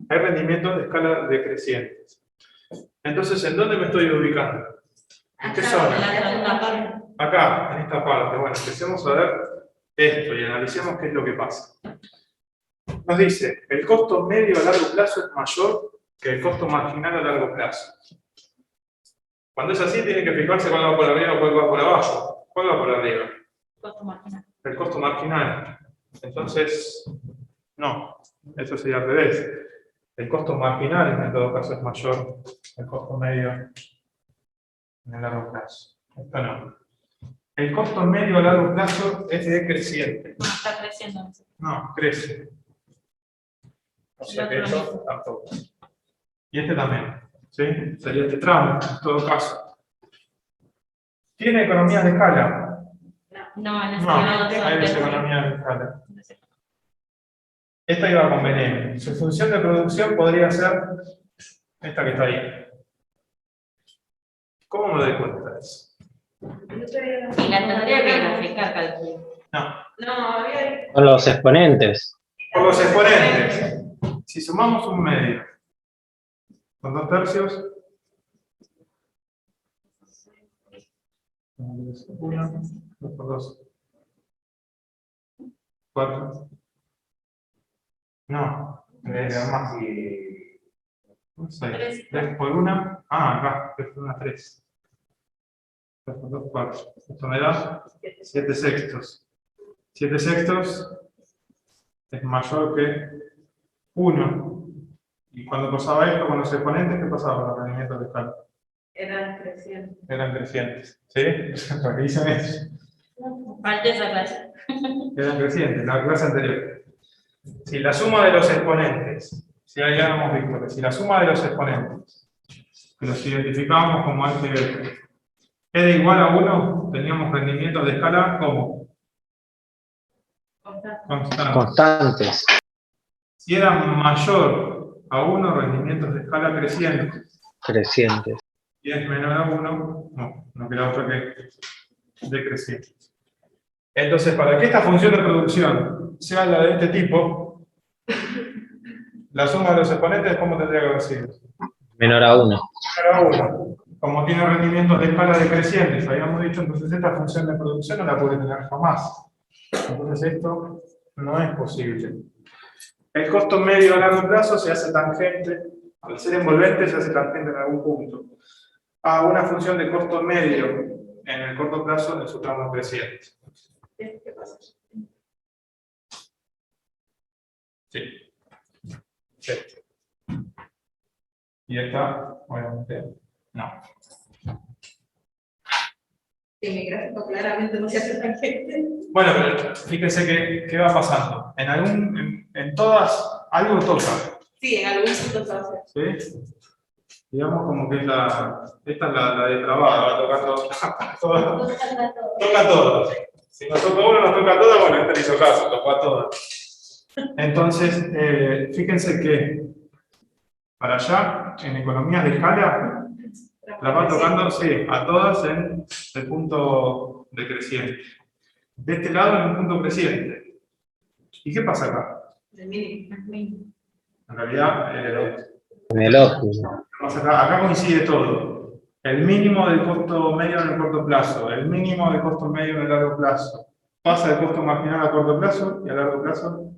Hay rendimientos de escala decrecientes. Entonces, ¿en dónde me estoy ubicando? ¿En qué zona? Acá, en esta parte. Bueno, empecemos a ver esto y analicemos qué es lo que pasa. Nos dice, el costo medio a largo plazo es mayor que el costo marginal a largo plazo. Cuando es así, tiene que fijarse cuál va por arriba o cuál va por abajo. ¿Cuál va por arriba? Costo marginal. El costo marginal. Entonces, no, eso sería al revés. El costo marginal, en todo caso, es mayor que el costo medio en el largo plazo. Esto no. El costo medio a largo plazo es decreciente. No, está creciendo. No, crece. O sea que esto tampoco. Y este también. ¿Sí? Sería este tramo, en todo caso. ¿Tiene economías de escala? No, en No, hay deseconomías de escala. Esta iba con veneno. Su función de producción podría ser esta que está ahí. ¿Cómo me doy cuenta de eso? Y la tendría que graficar, calculo. No. No, había. Con los exponentes. Por los exponentes. Si sumamos un medio con 2 tercios, 1, 2 por 2, 4. No, más. 6. 3 por 1. Ah, acá, 3 por 1, 3. 3 por 2, 4. Esto me da 7 sextos. 7 sextos es mayor que 1. Y cuando pasaba esto con los exponentes, ¿qué pasaba con los rendimientos de escala? Eran crecientes. Eran crecientes. ¿Sí? ¿Para qué dicen eso? Falta esa clase. Eran crecientes, la clase anterior. Si la suma de los exponentes, si ya hemos visto que si la suma de los exponentes, que los identificamos como álgebra, era igual a 1, teníamos rendimientos de escala como constantes. Constantes. Si era mayor a 1, rendimientos de escala crecientes. Crecientes. Si es menor a 1, no queda otra que decreciente. Entonces, para que esta función de producción sea la de este tipo, la suma de los exponentes, ¿cómo tendría que haber sido? Menor a 1. Menor a 1. Como tiene rendimientos de escala decrecientes, habíamos dicho, entonces esta función de producción no la puede tener jamás. Entonces esto no es posible. El costo medio a largo plazo se hace tangente, al ser envolvente se hace tangente en algún punto, a una función de costo medio en el corto plazo en su tramo creciente. ¿Qué pasa? Sí. Sí. Y esta, obviamente, no. En mi gráfico claramente no se hace tangente. Bueno, pero fíjense qué va pasando. En todas, algo toca. Sí, en algún punto se hace. ¿Sí? Digamos como que esta es la depravada, va a tocar todo. Toca a todas. Si nos toca uno, nos toca a todas, bueno, este le hizo caso, tocó a todas. Entonces, fíjense que para allá, en economías de escala, la va tocando, sí, a todas en el punto decreciente. De este lado en un punto creciente. ¿Y qué pasa acá? De mínimo. En realidad, En el óptimo. acá coincide todo. El mínimo del costo medio en el corto plazo, el mínimo del costo medio en el largo plazo. Pasa del costo marginal a corto plazo y a largo plazo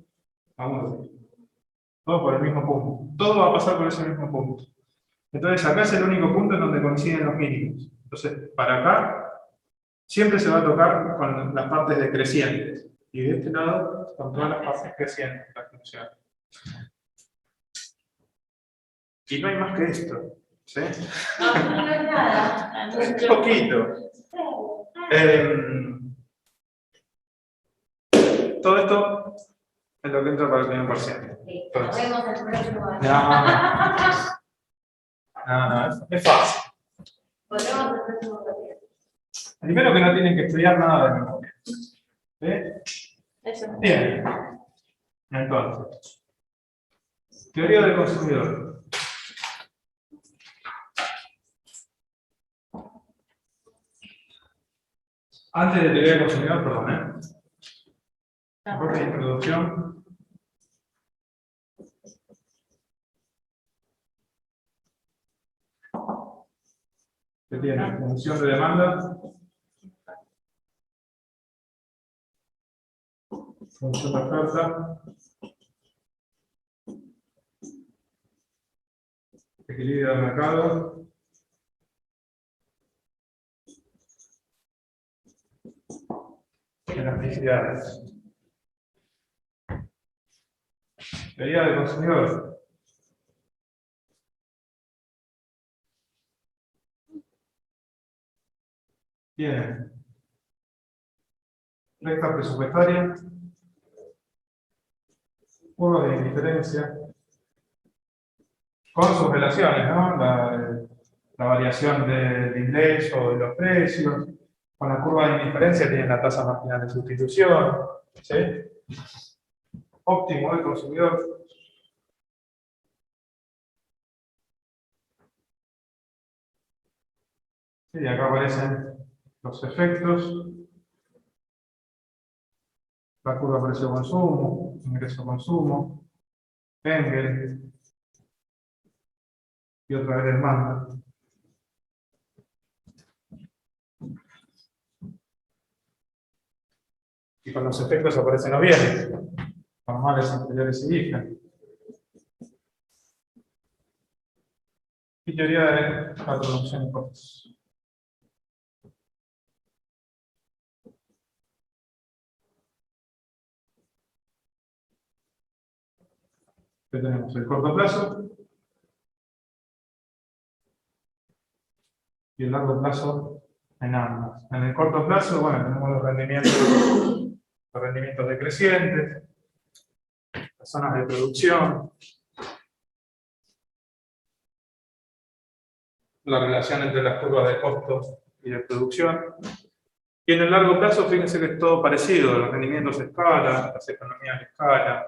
a 1. Todo por el mismo punto. Todo va a pasar por ese mismo punto. Entonces acá es el único punto en donde coinciden los mínimos. Entonces, para acá, siempre se va a tocar con las partes decrecientes. Y de este lado, con todas las partes crecientes de la función. Y no hay más que esto. ¿Sí? No es nada. Un poquito. Todo esto es lo que entra para el primer parcial. Nos vemos el próximo año. No, es fácil. Volvemos el próximo año. Primero que no tienen que estudiar nada de memoria. ¿Sí? Eso. Bien. Entonces, teoría del consumidor. Antes de teoría del consumidor, perdón, la propia introducción. Que tiene función de demanda, función de oferta, equilibrio del mercado, elasticidades. Teoría del consumidor. Tiene recta presupuestaria, curva de indiferencia, con sus relaciones, ¿no? La variación del ingreso, de los precios, con la curva de indiferencia tiene la tasa marginal de sustitución, ¿sí? Óptimo del consumidor. Sí, acá aparecen los efectos, la curva precio-consumo, ingreso-consumo, Engel, y otra vez demanda. Y con los efectos aparecen los bienes, normales, inferiores y virgen. Y teoría de la producción y costos. ¿Qué tenemos? El corto plazo, y el largo plazo en ambas. En el corto plazo, bueno, tenemos los rendimientos decrecientes, las zonas de producción, la relación entre las curvas de costos y de producción. Y en el largo plazo, fíjense que es todo parecido, los rendimientos a escala, las economías de escala.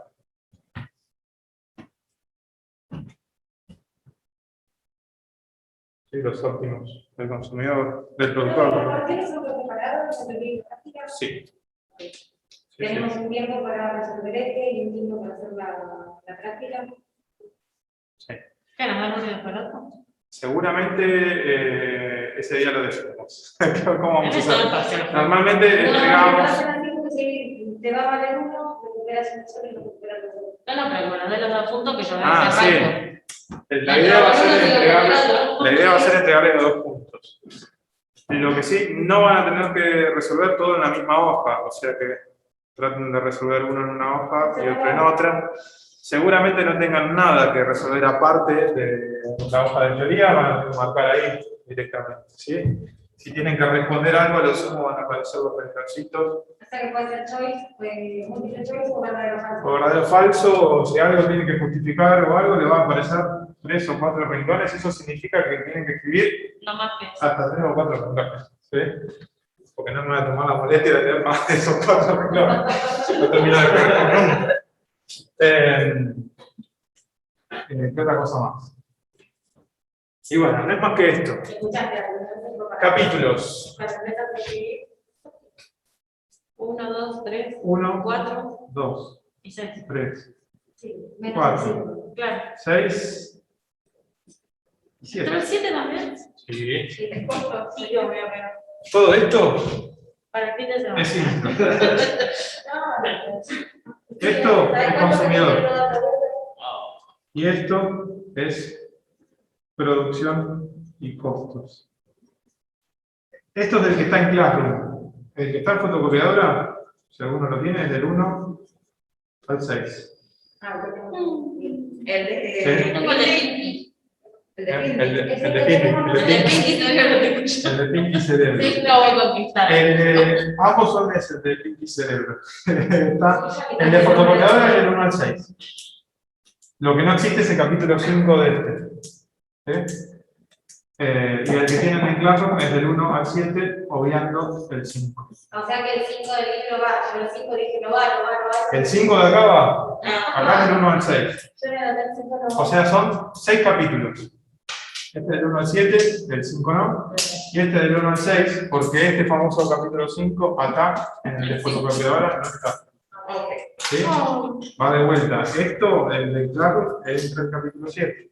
Sí, los óptimos del consumidor, del productor. ¿Por qué no son preparados para la práctica? Sí. Sí, Tenemos sí. un tiempo para resolver este y un tiempo para hacer la práctica. Sí. ¿Qué nos dan uno para otro? Seguramente ese día lo decidimos. ¿Cómo vamos a Eso es hacer? parcial. Normalmente No, entregamos. así porque si te va a valer uno, recuperas un solo y recuperas el otro. No, pero bueno, de los dos puntos que yo veo Ah, ese sí. rango. La idea va a ser entregarle los 2 puntos. Lo que sí, no van a tener que resolver todo en la misma hoja, o sea que traten de resolver uno en una hoja y otro en otra. Seguramente no tengan nada que resolver aparte de la hoja de teoría, van a marcar ahí directamente, ¿sí? Si tienen que responder algo, a lo sumo van a aparecer los ejercicios. O sea que puede ser choice, múltiple choice o verdadero falso. O verdadero falso, o si algo tienen que justificar o algo, le van a aparecer 3 o 4 renglones. Eso significa que tienen que escribir No más que eso. hasta 3 o 4 renglones, ¿sí? Porque no me voy a tomar la molestia de leer más de esos 4 renglones. No termino de leer nunca. ¿Qué otra cosa más? Y bueno, no es más que esto. Escuchaste, Capítulos. 1, 2, 3, 1, 4 2, y 6. 3, Sí, menos 4, 5. Claro. 6 y ¿Pero 7. el 7 también? Sí. Sí, es corto. Sí, yo voy a pegar. Todo esto Para el fin de semana. es simple. No, Esto es consumidor. Y esto es producción y costos. Esto es el que está en Classroom. El que está en fotocopiadora, si alguno lo tiene, es del 1 al 6. El Sí. Tengo el de Pinky. El El de Pinky. El de Pinky todavía no te escucho. El de Pinky Cerebro. Sí, lo voy a conquistar. Ambos son ese de Pinky Cerebro. El de fotocopiadora es del 1 al 6. Lo que no existe es el capítulo 5 de este. ¿Sí? Y el que tienen en Classroom es del 1 al 7, obviando el 5. O sea que el 5 del libro va, yo el 5 dije no va. El 5 de acá va, acá es del 1 al 6. Yo en el 5 no. O sea, son 6 capítulos. Este del 1 al 7, el 5 no. Y este del 1 al 6, porque este famoso capítulo 5, acá, en el de fotocopiadora, no está. ¿Sí? Va de vuelta. Esto, el de Classroom, es el capítulo 7.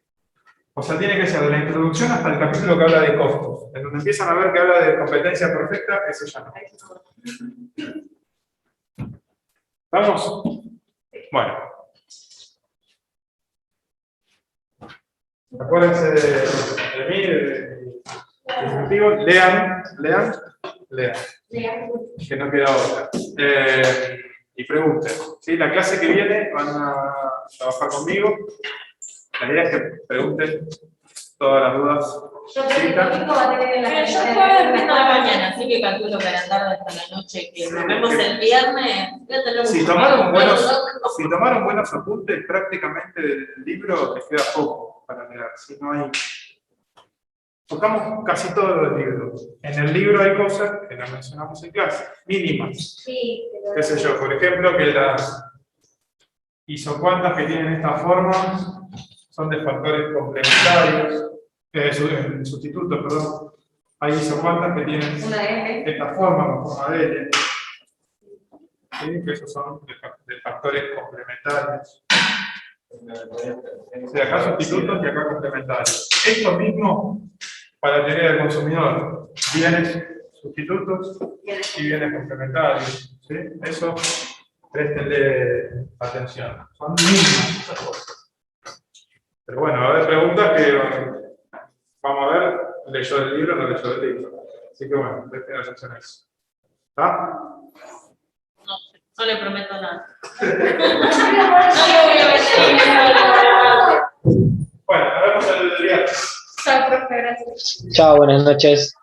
O sea, tiene que ser de la introducción hasta el capítulo que habla de costos. En donde empiezan a ver que habla de competencia perfecta, eso ya no. ¿Vamos? Bueno. Acuérdense de mí, del motivo. Lean. Que no queda otra. Y pregunten. ¿Sí? La clase que viene van a trabajar conmigo. La idea es que pregunten todas las dudas. Yo creo que el domingo va a tener en la Pero yo jueves vengo de mañana, así que calculo que a la tarde hasta la noche, que nos vemos el viernes. Voy a tener Si mucho tomaron tiempo. buenos apuntes, prácticamente del libro les queda poco para leer. Si no hay... Tocamos casi todo el libro. En el libro hay cosas que no mencionamos en clase, mínimas. Sí, Qué sé yo, por ejemplo, que las isocuantas que tienen esta forma son de factores complementarios, sustitutos, perdón. Hay isocuantas que tienen una de esta forma, la forma de L. ¿Sí? Que esos son de factores complementarios. O sea, acá sustitutos y acá complementarios. Esto mismo para la teoría del consumidor. Bienes sustitutos y bienes complementarios. ¿Sí? Eso, prestenle atención. Son mínimas esas cosas. Pero bueno, va a haber preguntas que vamos a ver, leyó el libro o no leyó el libro. Así que bueno, presten atención a eso. ¿Está? No le prometo nada. No le voy a meter. Bueno, nos vemos el viernes. Chao, profe, gracias. Chao, buenas noches.